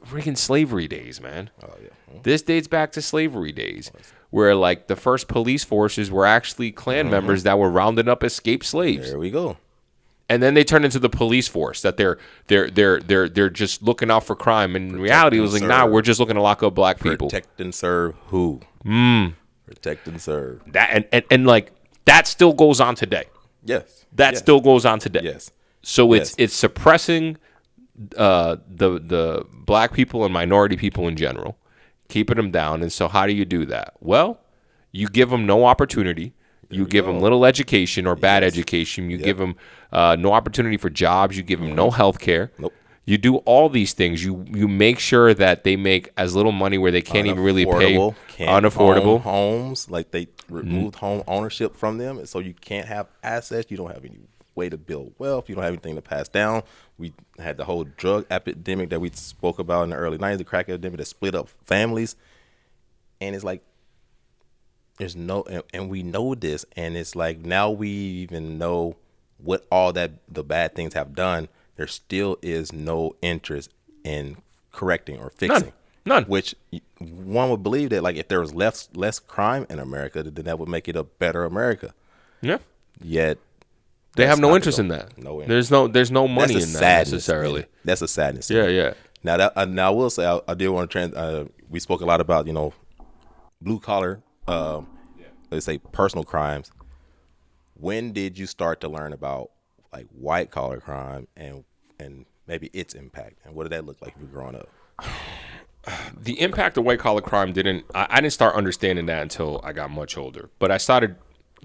freaking slavery days, man. Oh, yeah. This dates back to slavery days, where like the first police forces were actually Klan members that were rounding up escaped slaves. There we go. And then they turned into the police force that they're just looking out for crime. And in reality, it was like, nah, we're just looking to lock up black people. Protect and serve who? Protect and serve. That and like that still goes on today. Yes. That still goes on today. Yes. So it's suppressing the black people and minority people in general, keeping them down. And so how do you do that? Well, you give them no opportunity. You give them little education or bad education. You give them no opportunity for jobs. You give them no health care. Nope. You do all these things. You make sure that they make as little money where they can't even really pay. Unaffordable homes, like they removed home ownership from them, and so you can't have assets. You don't have any way to build wealth. You don't have anything to pass down. We had the whole drug epidemic that we spoke about in the early 90s, the crack epidemic that split up families. And it's like, there's no, and we know this. And it's like, now we even know what all that the bad things have done. There still is no interest in correcting or fixing. None. Which one would believe that, like, if there was less crime in America, then that would make it a better America. Yeah. Yet they have no interest in that. No interest. There's no money in that necessarily. That's a sadness. Yeah. Now I will say I did want to we spoke a lot about blue collar, let's say personal crimes. When did you start to learn about like white collar crime and maybe its impact, and what did that look like if you were growing up? The impact of white collar crime I didn't start understanding that until I got much older. But I started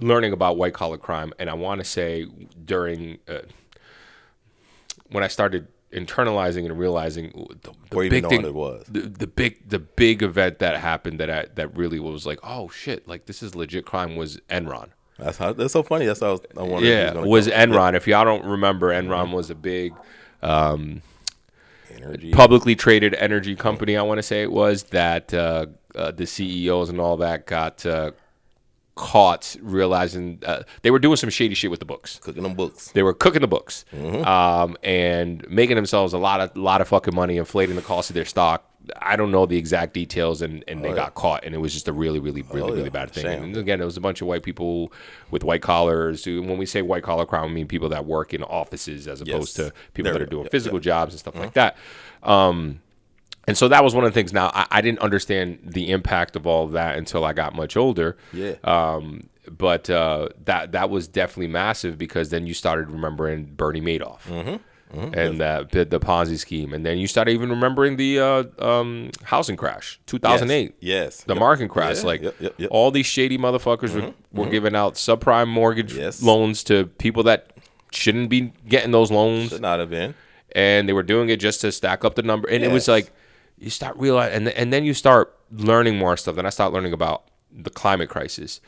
learning about white collar crime, and I want to say during when I started internalizing and realizing the big thing, it was the big event that happened that really was like, oh shit, like this is legit crime, was Enron. That's so funny. That's how I wanted. Yeah, was Enron. If y'all don't remember, Enron was a big publicly traded energy company. I want to say it was that the CEOs and all that got caught realizing they were doing some shady shit with the books. Cooking them books. They were cooking the books, and making themselves a lot of fucking money, inflating the cost of their stock. I don't know the exact details, and they got caught, and it was just a really bad thing. Shame. And again, it was a bunch of white people with white collars. When we say white collar crime, I mean people that work in offices as opposed to people that are doing physical jobs and stuff like that. And so that was one of the things. Now, I didn't understand the impact of all of that until I got much older. Yeah. But that was definitely massive, because then you started remembering Bernie Madoff. And the Ponzi scheme, and then you started even remembering the housing crash, 2008. Yes. The market crash. All these shady motherfuckers were giving out subprime mortgage loans to people that shouldn't be getting those loans. Should not have been. And they were doing it just to stack up the number. And it was like, you start realizing, and then you start learning more stuff. Then I start learning about the climate crisis,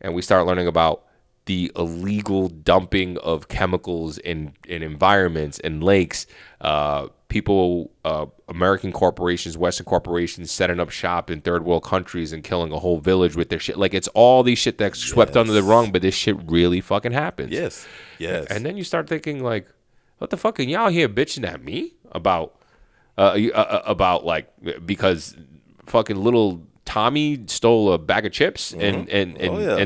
and we start learning about the illegal dumping of chemicals in environments and lakes. People, American corporations, Western corporations setting up shop in third world countries and killing a whole village with their shit. Like, it's all these shit that's swept under the rug, but this shit really fucking happens. Yes. And then you start thinking, like, what the fuck are y'all here bitching at me about like, because fucking little Tommy stole a bag of chips in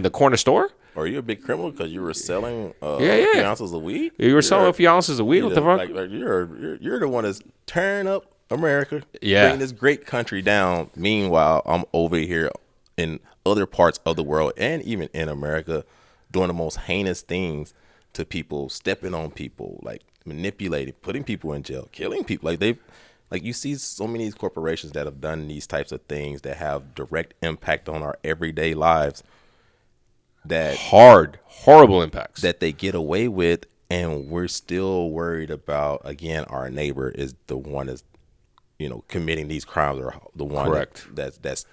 the corner store? Or you're a big criminal because you were selling a few ounces of weed? You were selling a few ounces of weed? What the fuck? Like you're the one that's tearing up America, yeah, bringing this great country down. Meanwhile, I'm over here in other parts of the world and even in America doing the most heinous things to people, stepping on people, like manipulating, putting people in jail, killing people. Like you see so many of these corporations that have done these types of things that have direct impact on our everyday lives. That horrible impacts that they get away with, and we're still worried about, again, our neighbor is the one that's committing these crimes, or the one that's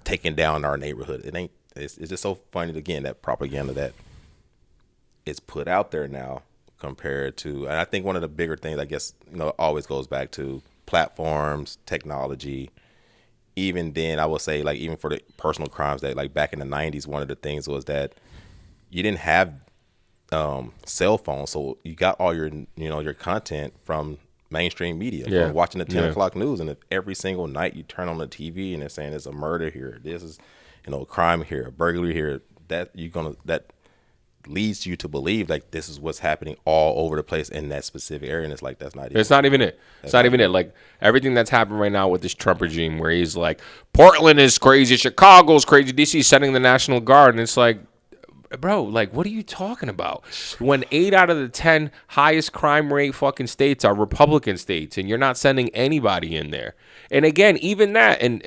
taking down our neighborhood. It's just so funny, again, that propaganda that is put out there now compared to, and I think one of the bigger things, I guess, always goes back to platforms, technology. Even then, I would say, like, even for the personal crimes, that, like, back in the 90s, one of the things was that you didn't have cell phones, so you got all your your content from mainstream media, from watching the 10 o'clock news. And if every single night you turn on the TV and they're saying there's a murder here, this is a crime here, a burglary here, that leads you to believe, like, this is what's happening all over the place in that specific area. And it's like, it's not even it. It's not even it. Like, everything that's happening right now with this Trump regime, where he's like, Portland is crazy, Chicago's crazy, DC sending the National Guard. And it's like, bro, like, what are you talking about? When 8 out of the 10 highest crime rate fucking states are Republican states, and you're not sending anybody in there. And again, even that, and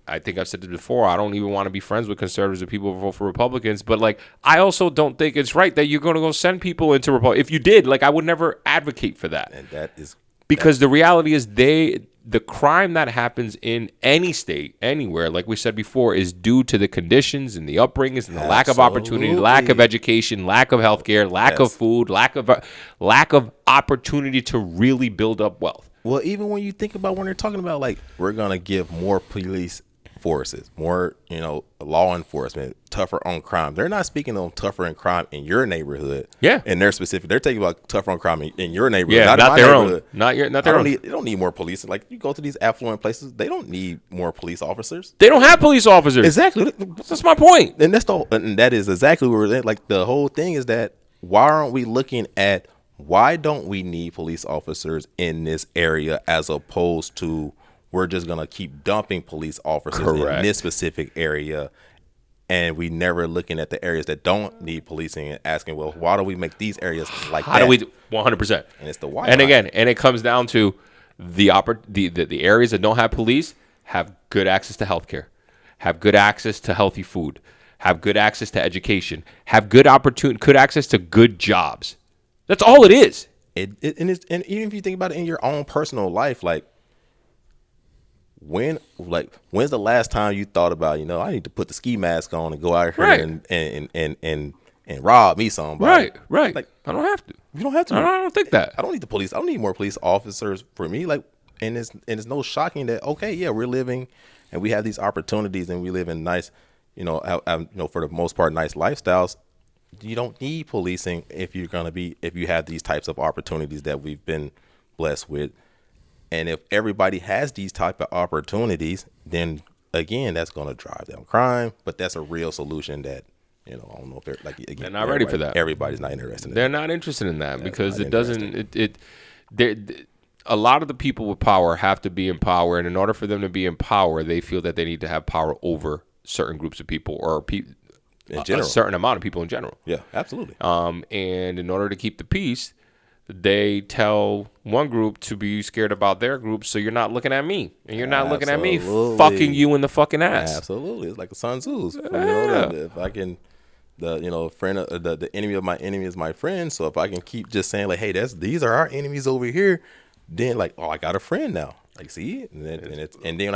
I think I've said this before, I don't even want to be friends with conservatives or people who vote for Republicans, but, like, I also don't think it's right that you're going to go send people into Republic. If you did, like, I would never advocate for that. And that is because the reality is the crime that happens in any state, anywhere, like we said before, is due to the conditions and the upbringings and the lack of opportunity, lack of education, lack of healthcare, lack of food, lack of opportunity to really build up wealth. Well, even when you think about when they're talking about like we're gonna give more police forces, more law enforcement, tougher on crime. They're not speaking on tougher on crime in your neighborhood. Yeah, and they're specific. They're talking about tougher on crime in your neighborhood. Yeah, not their own. Not their own. They don't need more police. Like you go to these affluent places, they don't need more police officers. They don't have police officers. Exactly. That's my point. And that is exactly where we're at. Like the whole thing is that why aren't we looking at why don't we need police officers in this area as opposed to we're just going to keep dumping police officers in this specific area, and we never looking at the areas that don't need policing and asking, well, why do we make these areas like that? How do we 100%? And it's the why. And again, it comes down to the areas that don't have police have good access to healthcare, have good access to healthy food, have good access to education, have good access to good jobs. That's all it is. And even if you think about it in your own personal life, like when's the last time you thought about, I need to put the ski mask on and go out here and rob me somebody? Right. Like I don't have to. You don't have to. I don't think that. I don't need the police. I don't need more police officers for me. Like, and it's no shocking that we're living and we have these opportunities and we live in nice, for the most part, nice lifestyles. You don't need policing if you have these types of opportunities that we've been blessed with. And if everybody has these type of opportunities, then again, that's going to drive down crime. But that's a real solution that, I don't know if they're not ready for that. Everybody's not interested in They're not interested in that because it doesn't, a lot of the people with power have to be in power. And in order for them to be in power, they feel that they need to have power over certain groups of people or in general. A certain amount of people in general. Yeah, absolutely. And in order to keep the peace, they tell one group to be scared about their group, so you're not looking at me, and you're not looking at me fucking you in the fucking ass. Absolutely, it's like the Sun Tzu's. Yeah. If I can, friend, the enemy of my enemy is my friend. So if I can keep just saying like, hey, these are our enemies over here, then like, I got a friend now. Like, see, and then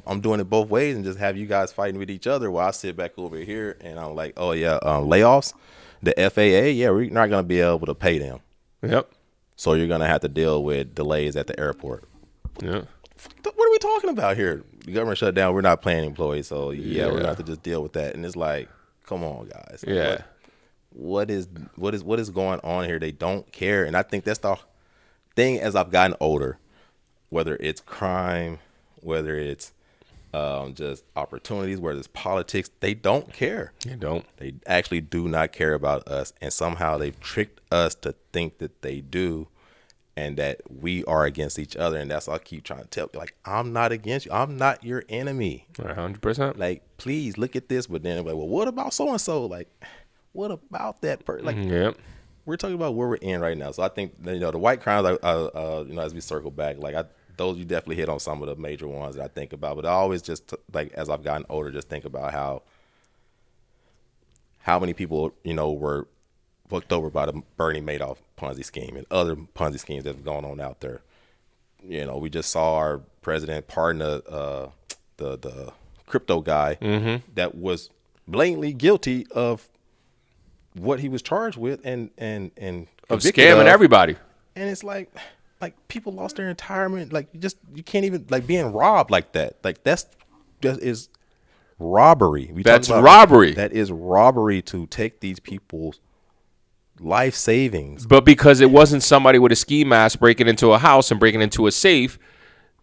I'm doing it both ways and just have you guys fighting with each other while I sit back over here and I'm like, oh yeah, layoffs, the FAA, yeah, we're not gonna be able to pay them. Yep. So you're gonna have to deal with delays at the airport. Yeah. What are we talking about here? The government shut down. We're not paying employees, so we're gonna have to just deal with that. And it's like, come on, guys. Yeah. What is going on here? They don't care, and I think that's the thing. As I've gotten older, whether it's crime, whether it's just opportunities, whether it's politics, they don't care. They don't. They actually do not care about us, and somehow they've tricked us to think that they do, and that we are against each other. And that's what I keep trying to tell you. Like, I'm not against you. I'm not your enemy. 100%. Like, please look at this. But then, like, well, what about so and so? Like, what about that person? Like, yep. We're talking about where we're in right now. So I think the white crimes, as we circle back, those you definitely hit on some of the major ones that I think about. But I always just as I've gotten older, just think about how many people were fucked over by the Bernie Madoff Ponzi scheme and other Ponzi schemes that have gone on out there. We just saw our president pardon the crypto guy that was blatantly guilty of what he was charged with and of scamming everybody. And it's like people lost their retirement. Like you can't even being robbed like that. Like that is robbery. That's robbery. That is robbery to take these people's life savings. But because it wasn't somebody with a ski mask breaking into a house and breaking into a safe,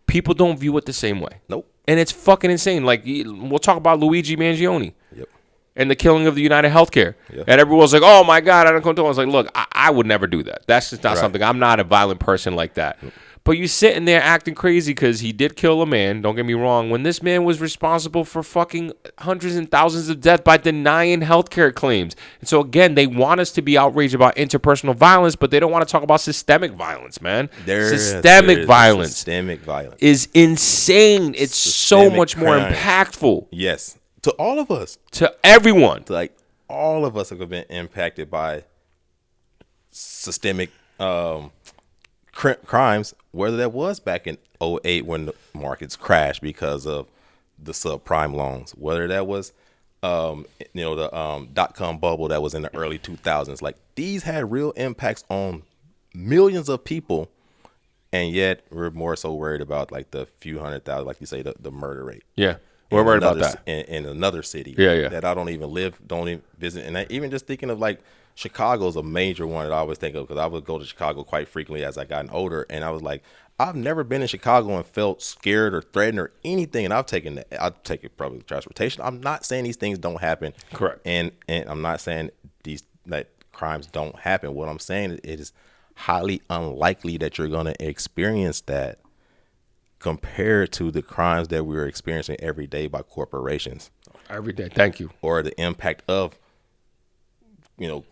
people don't view it the same way. Nope. And it's fucking insane. Like, we'll talk about Luigi Mangione. Yep. And the killing of the United Healthcare. Yep. And everyone's like, oh my God, I don't come to it. I was like, look, I would never do that. That's just not something. I'm not a violent person like that. Yep. But you sitting there acting crazy because he did kill a man. Don't get me wrong. When this man was responsible for fucking hundreds and thousands of deaths by denying healthcare claims. And so again, they want us to be outraged about interpersonal violence, but they don't want to talk about systemic violence, man. Systemic violence is insane. It's systemic so much more impactful. Yes. To all of us. To everyone. Like, all of us have been impacted by systemic crimes, whether that was back in '08 when the markets crashed because of the subprime loans, whether that was the dot-com bubble that was in the early 2000s. Like, these had real impacts on millions of people, and yet we're more so worried about like the few 100,000, like you say, the murder rate. Yeah, we're worried about that in another city. Yeah. That I don't even visit, and even just thinking of like Chicago's a major one that I always think of, because I would go to Chicago quite frequently as I gotten older, and I was like, I've never been in Chicago and felt scared or threatened or anything, and I've taken public transportation. I'm not saying these things don't happen. Correct. And I'm not saying that crimes don't happen. What I'm saying is it is highly unlikely that you're going to experience that compared to the crimes that we're experiencing every day by corporations. Every day. Thank you. Or the impact of,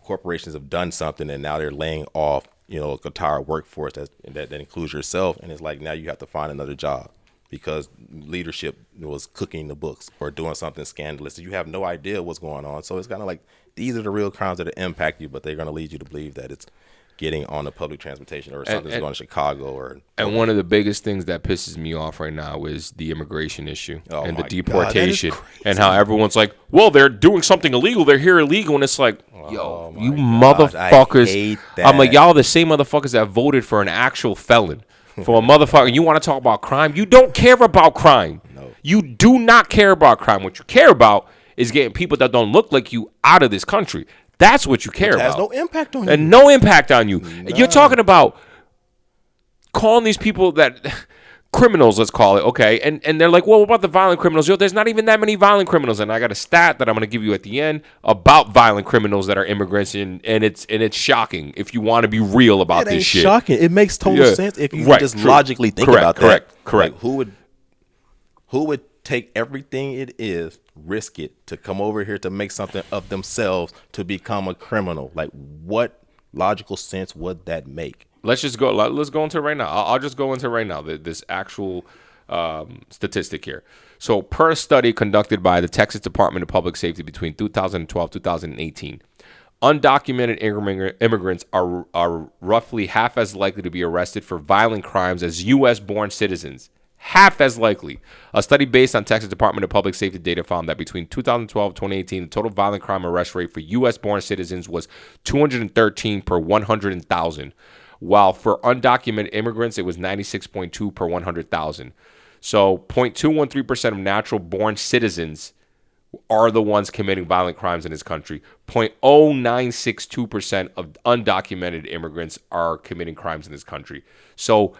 corporations have done something and now they're laying off, a entire workforce that includes yourself. And it's like, now you have to find another job because leadership was cooking the books or doing something scandalous. You have no idea what's going on. So it's kind of like, these are the real crimes that impact you, but they're going to lead you to believe that it's getting on the public transportation or something's going to Chicago and one of the biggest things that pisses me off right now is the immigration issue and the deportation and how everyone's like, well, they're doing something illegal, they're here illegal, and it's like, yo, you motherfuckers. I'm like, y'all are the same motherfuckers that voted for an actual felon. For a motherfucker, you want to talk about crime? You don't care about crime. No. You do not care about crime. What you care about is getting people that don't look like you out of this country. That's what you care about. It has no impact on you. And no impact on you. No. You're talking about calling these people that criminals, let's call it, okay? And they're like, well, what about the violent criminals? Yo, there's not even that many violent criminals. And I got a stat that I'm going to give you at the end about violent criminals that are immigrants, and it's shocking if you want to be real about this shit. It's shocking. It makes total sense if you just logically think about that. Correct. Like, who would take everything it is, risk it to come over here to make something of themselves to become a criminal? Like, what logical sense would that make? Let's go into it right now. I'll just go into it right now, this actual statistic here. So per a study conducted by the Texas Department of Public Safety between 2012 2018, undocumented immigrants are roughly half as likely to be arrested for violent crimes as U.S.-born citizens. Half as likely. A study based on Texas Department of Public Safety data found that between 2012 and 2018, the total violent crime arrest rate for U.S.-born citizens was 213 per 100,000, while for undocumented immigrants, it was 96.2 per 100,000. So 0.213% of natural-born citizens are the ones committing violent crimes in this country. 0.0962% of undocumented immigrants are committing crimes in this country. So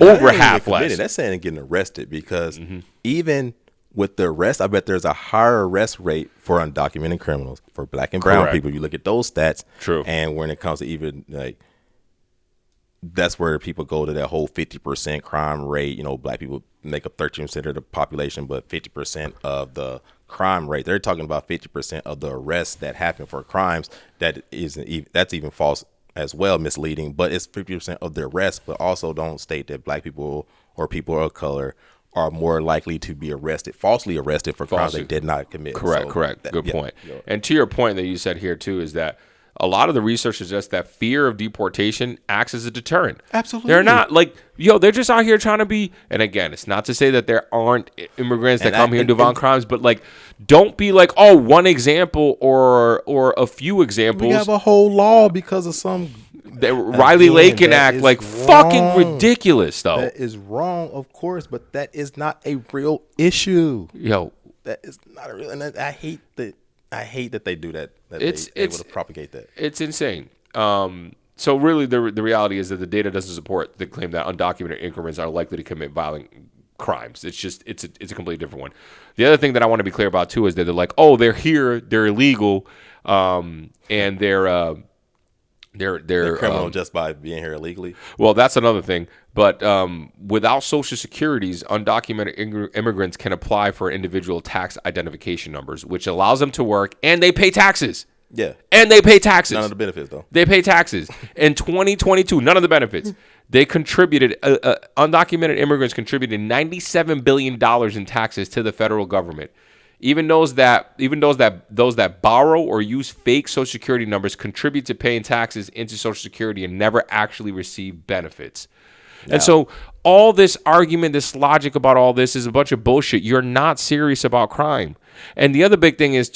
over half less. That's saying getting arrested, because even with the arrest, I bet there's a higher arrest rate for undocumented criminals, for black and brown people. You look at those stats. True. And when it comes to even like, that's where people go to that whole 50% crime rate. Black people make up 13% of the population, but 50% of the crime rate. They're talking about 50% of the arrests that happen for crimes. That's even false as well, misleading, but it's 50% of the arrests, but also don't state that black people or people of color are more likely to be falsely arrested for crimes they did not commit. Correct. Good point. And to your point that you said here too, is that a lot of the research suggests that fear of deportation acts as a deterrent. Absolutely. They're not like, they're just out here trying to be, and again, it's not to say that there aren't immigrants that come here and do violent crimes, but like, don't be like, oh, one example or a few examples. We have a whole law because of some Riley Lakin Act, like wrong. Fucking ridiculous though. That is wrong, of course, but that is not a real issue. That is not a real, and I hate that they do that. It's able to propagate that. It's insane. So really, the reality is that the data doesn't support the claim that undocumented immigrants are likely to commit violent crimes. It's a completely different one. The other thing that I want to be clear about too is that they're like, oh, they're here, they're illegal, and they're criminal just by being here illegally. Well, that's another thing. But without Social Securities, undocumented immigrants can apply for individual tax identification numbers, which allows them to work, and they pay taxes. Yeah. And they pay taxes. None of the benefits, though. They pay taxes. In 2022, none of the benefits. They contributed, undocumented immigrants contributed $97 billion in taxes to the federal government. Even those that borrow or use fake Social Security numbers contribute to paying taxes into Social Security and never actually receive benefits. And so all this argument, this logic about all this is a bunch of bullshit. You're not serious about crime. And the other big thing is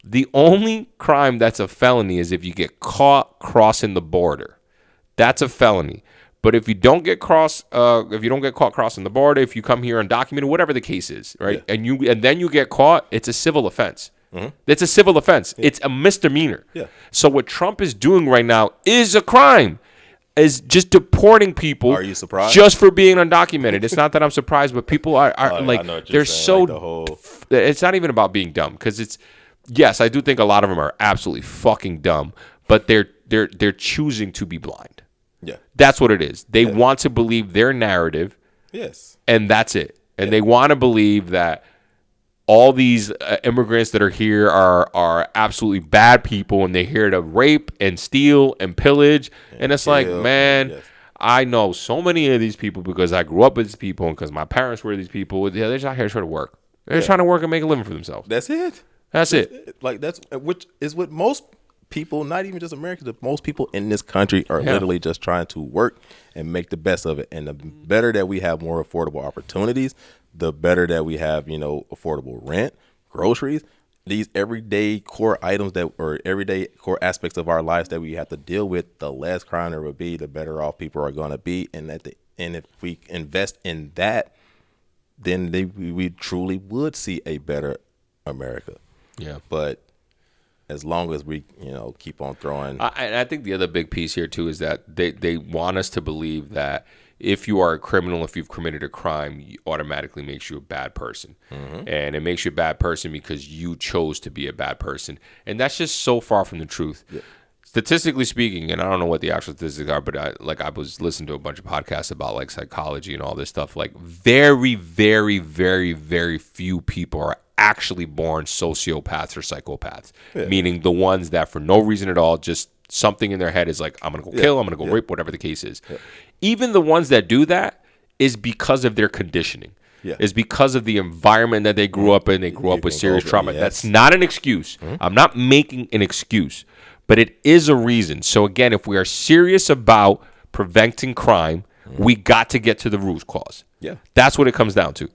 the only crime that's a felony is if you get caught crossing the border. That's a felony. But if you don't get caught crossing the border, if you come here undocumented, whatever the case is, right, and then you get caught, it's a civil offense. It's a civil offense. It's a misdemeanor. So what Trump is doing right now is a crime. Is just deporting people. Are you surprised? Just for being undocumented? It's not that I'm surprised, but people are like they're so. Like it's not even about being dumb because yes, I do think a lot of them are absolutely fucking dumb, but they're choosing to be blind. Yeah. That's what it is. They want to believe their narrative. Yes. And that's it. And they want to believe that all these immigrants that are here are absolutely bad people and they're here to rape and steal and pillage. And it's like, man, I know so many of these people because I grew up with these people and because my parents were these people. Yeah, they're just out here trying to work. They're trying to work and make a living for themselves. That's it. That's it. Like which is what most people, not even just Americans, but most people in this country are literally just trying to work and make the best of it. And the better that we have more affordable opportunities, the better that we have, affordable rent, groceries, these everyday core items everyday core aspects of our lives that we have to deal with, the less crime there will be, the better off people are going to be. And if we invest in that, then we truly would see a better America. Yeah. But as long as we, keep on throwing. I think the other big piece here, too, is that they want us to believe that if you are a criminal, if you've committed a crime, it automatically makes you a bad person. And it makes you a bad person because you chose to be a bad person. And that's just so far from the truth. Yeah. Statistically speaking, and I don't know what the actual statistics are, but I was listening to a bunch of podcasts about like psychology and all this stuff. Like very, very, very, very few people are actually born sociopaths or psychopaths, meaning the ones that for no reason at all, just something in their head is like, I'm going to go kill, I'm going to go rape, whatever the case is. Even the ones that do that is because of their conditioning. Is because of the environment that they grew up in. They grew up with serious trauma. That's not an excuse. I'm not making an excuse, but it is a reason. So again, if we are serious about preventing crime, we got to get to the root cause. Yeah. That's what it comes down to.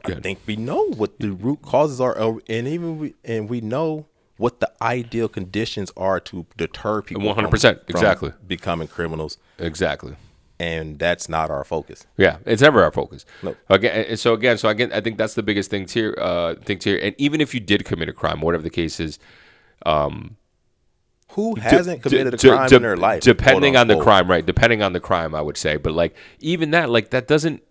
I think we know what the root causes are, and we know what the ideal conditions are to deter people 100%, exactly, becoming criminals. Exactly. And that's not our focus. Yeah, it's never our focus. No. Again, I think that's the biggest thing here. And even if you did commit a crime, whatever the case is, who hasn't committed a crime in their life? Depending on the crime, right? Depending on the crime, I would say. But like even that doesn't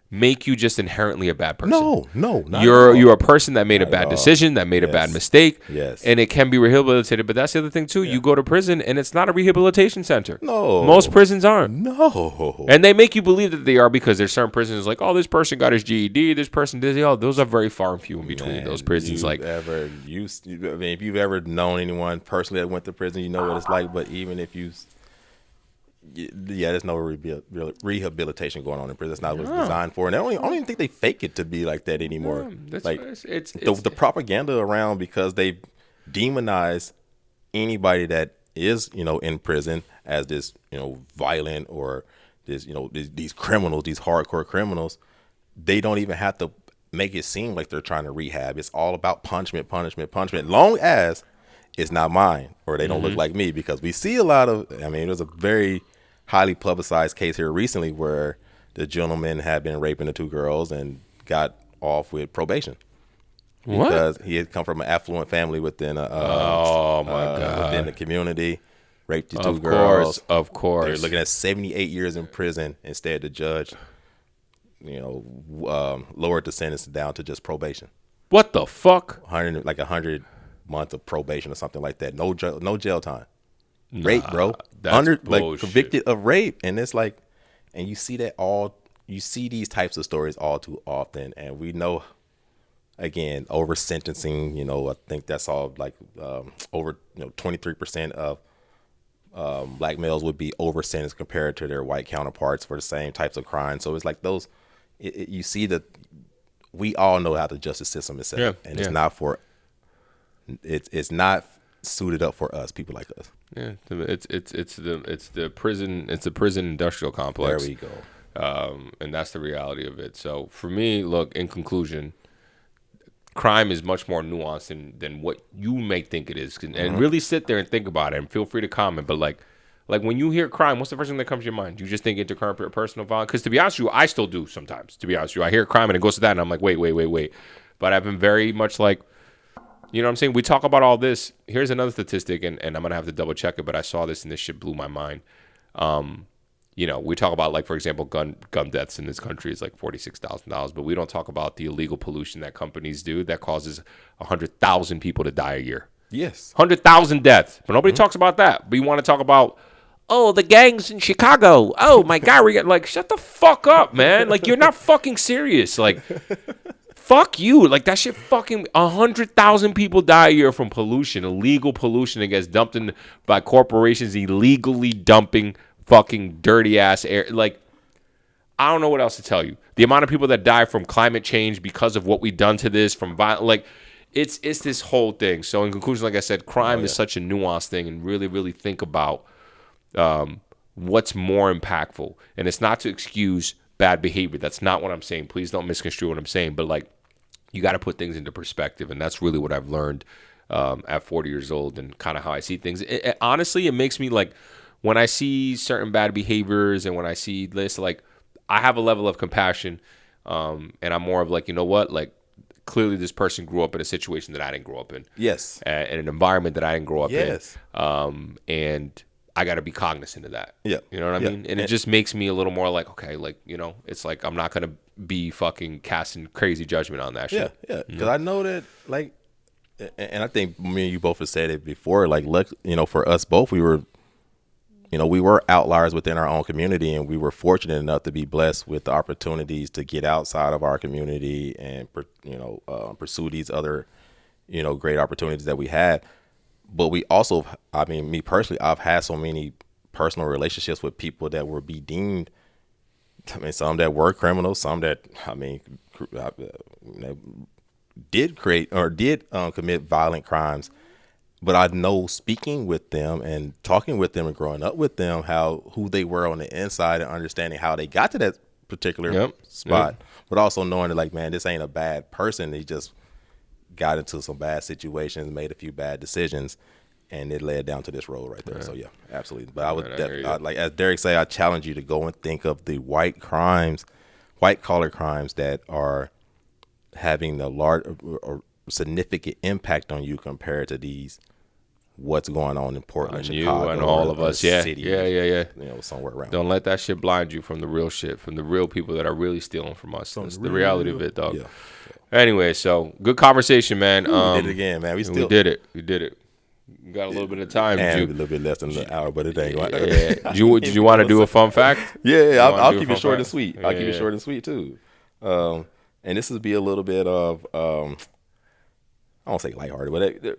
make you just inherently a bad person. No, not you're a person that made a bad decision, that made a bad mistake. Yes. And it can be rehabilitated. But that's the other thing too. You go to prison and it's not a rehabilitation center. No. Most prisons aren't. No. And they make you believe that they are because there's certain prisons like, oh, this person got his GED, this person did those are very far and few in between those prisons. If you've ever known anyone personally that went to prison, you know what it's like. But even if there's no rehabilitation going on in prison. That's not what it's designed for. And I don't even think they fake it to be like that anymore. The propaganda around, because they demonize anybody that is, in prison as this, violent or this, these criminals, these hardcore criminals. They don't even have to make it seem like they're trying to rehab. It's all about punishment, long as it's not mine or they don't look like me, because we see a lot of, there's a very highly publicized case here recently where the gentleman had been raping the two girls and got off with probation. What? Because he had come from an affluent family within within the community, raped the two girls. Of course. They're looking at 78 years in prison. Instead, the judge, lowered the sentence down to just probation. What the fuck? 100 months of probation or something like that. No jail time. Rape, bro. Convicted of rape. And it's like, and you see these types of stories all too often. And we know, again, over sentencing, I think that's all like over 23% of black males would be over sentenced compared to their white counterparts for the same types of crimes. So it's like you see that we all know how the justice system is set up, and it's not for it's not suited up for us, people like us. Yeah, it's the prison industrial complex. There we go. And that's the reality of it. So for me, look, in conclusion, crime is much more nuanced than what you may think it is. And really sit there and think about it, and feel free to comment. But like when you hear crime, what's the first thing that comes to your mind? You just think interpersonal violence? Because to be honest with you, I still do sometimes. To be honest with you, I hear crime and it goes to that, and I'm like, wait. But I've been very much like, you know what I'm saying? We talk about all this. Here's another statistic, and I'm going to have to double check it, but I saw this and this shit blew my mind. You know, we talk about, like, for example, gun deaths in this country is like $46,000, but we don't talk about the illegal pollution that companies do that causes 100,000 people to die a year. Yes. 100,000 deaths. But nobody talks about that. But you want to talk about, oh, the gangs in Chicago. Oh, my God. Like, shut the fuck up, man. Like, you're not fucking serious. Like, fuck you. Like, that shit fucking 100,000 people die a year from pollution, illegal pollution that gets dumped in by corporations illegally dumping fucking dirty ass air. Like, I don't know what else to tell you. The amount of people that die from climate change because of what we've done to this, from violence, like, it's this whole thing. So in conclusion, like I said, crime is such a nuanced thing, and really, really think about what's more impactful. And it's not to excuse bad behavior. That's not what I'm saying. Please don't misconstrue what I'm saying. But like, you got to put things into perspective, and that's really what I've learned at 40 years old, and kind of how I see things. Honestly, it makes me like, when I see certain bad behaviors and when I see this, like, I have a level of compassion, and I'm more of like, you know what, like, clearly this person grew up in a situation that I didn't grow up in. Yes. In an environment that I didn't grow up yes. in. And I got to be cognizant of that. Yeah. You know what I mean? And it just makes me a little more like, okay, like, you know, it's like I'm not going to be fucking casting crazy judgment on that shit. Yeah. Because I know that, like, and I think me and you both have said it before, like, look, you know, for us both, we were outliers within our own community, and we were fortunate enough to be blessed with the opportunities to get outside of our community and, pursue these other, great opportunities that we had. But we also, I mean, me personally, I've had so many personal relationships with people that were be deemed, I mean, some that were criminals, some that, I mean, did commit violent crimes. But I know, speaking with them and talking with them and growing up with them, who they were on the inside, and understanding how they got to that particular spot, but also knowing that, like, man, this ain't a bad person. He just got into some bad situations, made a few bad decisions, and it led down to this road right there. So yeah, absolutely. But I would like, as Derek say, I challenge you to go and think of the white collar crimes that are having a large or significant impact on you compared to these what's going on in Portland, Chicago, and all of us. Yeah. City, somewhere around. Don't let that shit blind you from the real shit, from the real people that are really stealing from us. That's the reality of it, dog. Yeah. Anyway, so good conversation, man. We did it again, man. We did it. We got a little bit of time. And a little bit less than an hour, but it ain't right. Yeah. Did you want to do a fun fact? Yeah, I'll keep it short and sweet. I'll keep it short and sweet too. And this will be a little bit of I won't say lighthearted, but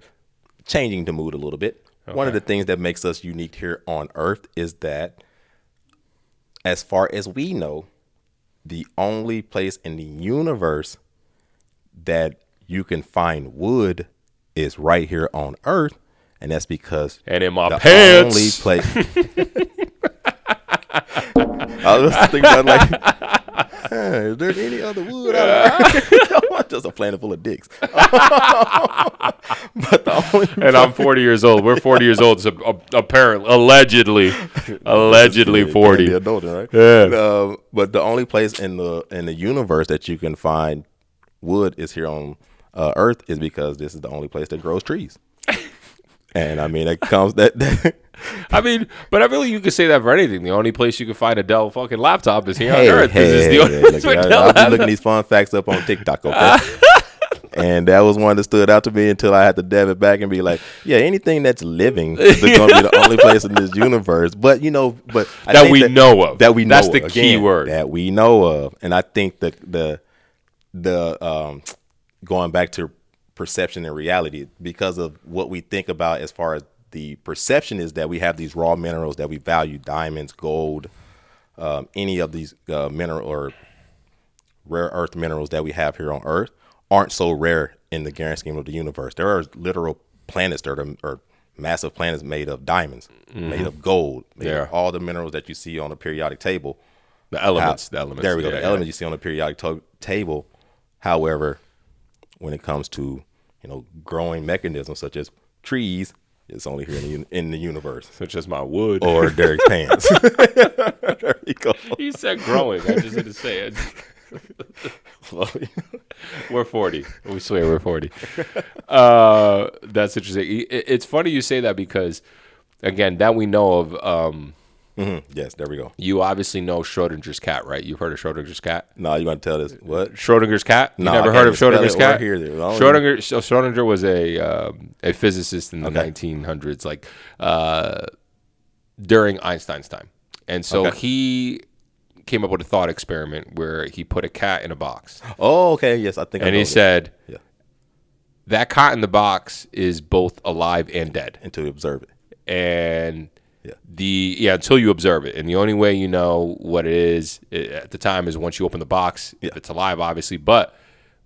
changing the mood a little bit. Okay. One of the things that makes us unique here on Earth is that, as far as we know, the only place in the universe that you can find wood is right here on Earth, and that's because in my pants. Only place. I was thinking about, like, is there any other wood out there? Just a planet full of dicks. But the only and I'm 40 years old. We're 40 years old. So apparently, allegedly 40. Adultin, right? Yeah. But the only place in the universe that you can find wood is here on Earth, is because this is the only place that grows trees. And I mean, it comes that. I mean, but I feel like you could say that for anything. The only place you can find a Dell fucking laptop is here on Earth. It's the only place where Dell I'll be looking these fun facts up on TikTok, okay? And that was one that stood out to me until I had to dab it back and be like, yeah, anything that's living is going to be the only place in this universe. But, that we know of. That's the key word. That we know of. And I think the going back to perception and reality, because of what we think about as far as the perception is that we have these raw minerals that we value, diamonds, gold, any of these mineral or rare earth minerals that we have here on Earth aren't so rare in the grand scheme of the universe. There are literal planets that are massive planets made of diamonds, made of gold, made of all the minerals that you see on the periodic table. The elements. There we go. The elements you see on the periodic table. However, when it comes to growing mechanisms such as trees, it's only here in the universe. Such as my wood or Derek's pants. There you go. He said growing. I just had to say it. We're 40. We swear we're 40. That's interesting. It's funny you say that because, again, that we know of. Yes, there we go. You obviously know Schrodinger's cat, right? You've heard of Schrodinger's cat? No, you want to tell this? What? Schrodinger's cat? You never heard of Schrodinger's cat? Schrodinger was a physicist in the 1900s, like during Einstein's time. And so he came up with a thought experiment where he put a cat in a box. Oh, okay. Yes, I think. And he said, that cat in the box is both alive and dead. Until you observe it. And until you observe it. And the only way you know what it is at the time is once you open the box, if it's alive, obviously. But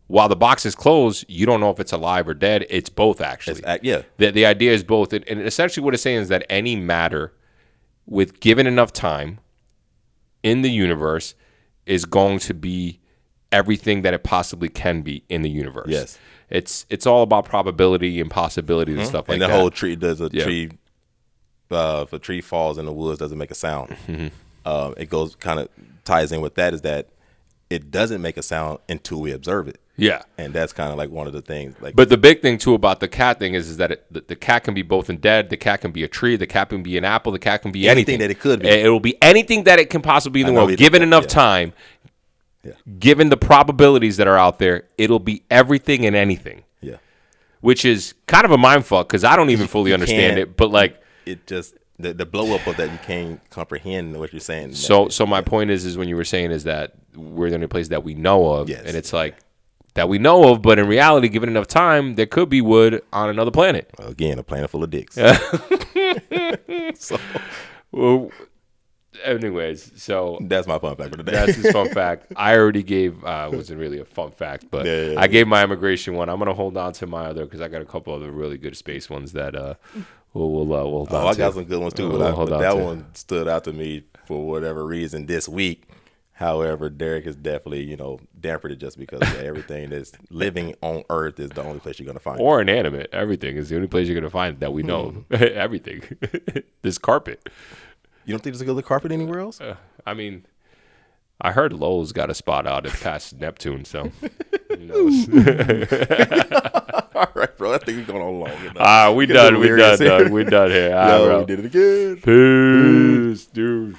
while the box is closed, you don't know if it's alive or dead. It's both, actually. The idea is both. And essentially what it's saying is that any matter, with given enough time in the universe, is going to be everything that it possibly can be in the universe. Yes. It's all about probability and possibility and stuff like that. And the whole tree tree. If a tree falls in the woods, doesn't make a sound. It goes kind of ties in with that is that it doesn't make a sound until we observe it. Yeah, and that's kind of like one of the things. But the big thing too about the cat thing is that the cat can be both and dead. The cat can be a tree. The cat can be an apple. The cat can be anything that it could be. It will be anything that it can possibly be in the world, given enough time. Yeah. Given the probabilities that are out there, it'll be everything and anything. Yeah, which is kind of a mind fuck because I don't even fully understand it. But like. It just the blow up of that, you can't comprehend what you're saying. So my point is when you were saying is that we're the only place that we know of, and it's like that we know of, but in reality, given enough time, there could be wood on another planet. Well, again, a planet full of dicks. Anyways, so that's my fun fact for today. That's his fun fact. I already gave wasn't really a fun fact, but I gave my immigration one. I'm gonna hold on to my other because I got a couple other really good space ones that we'll I got some good ones too, but that one stood out to me for whatever reason this week. However, Derek is definitely, dampened it just because everything that's living on Earth is the only place you're going to find it. Or inanimate. Everything is the only place you're going to find it that we know. Everything. This carpet. You don't think there's a good carpet anywhere else? I mean, I heard Lowe's got a spot out past Neptune, so who knows? All right, bro. I think we're going on long enough. We done here. Yo, we did it again. Peace, dude.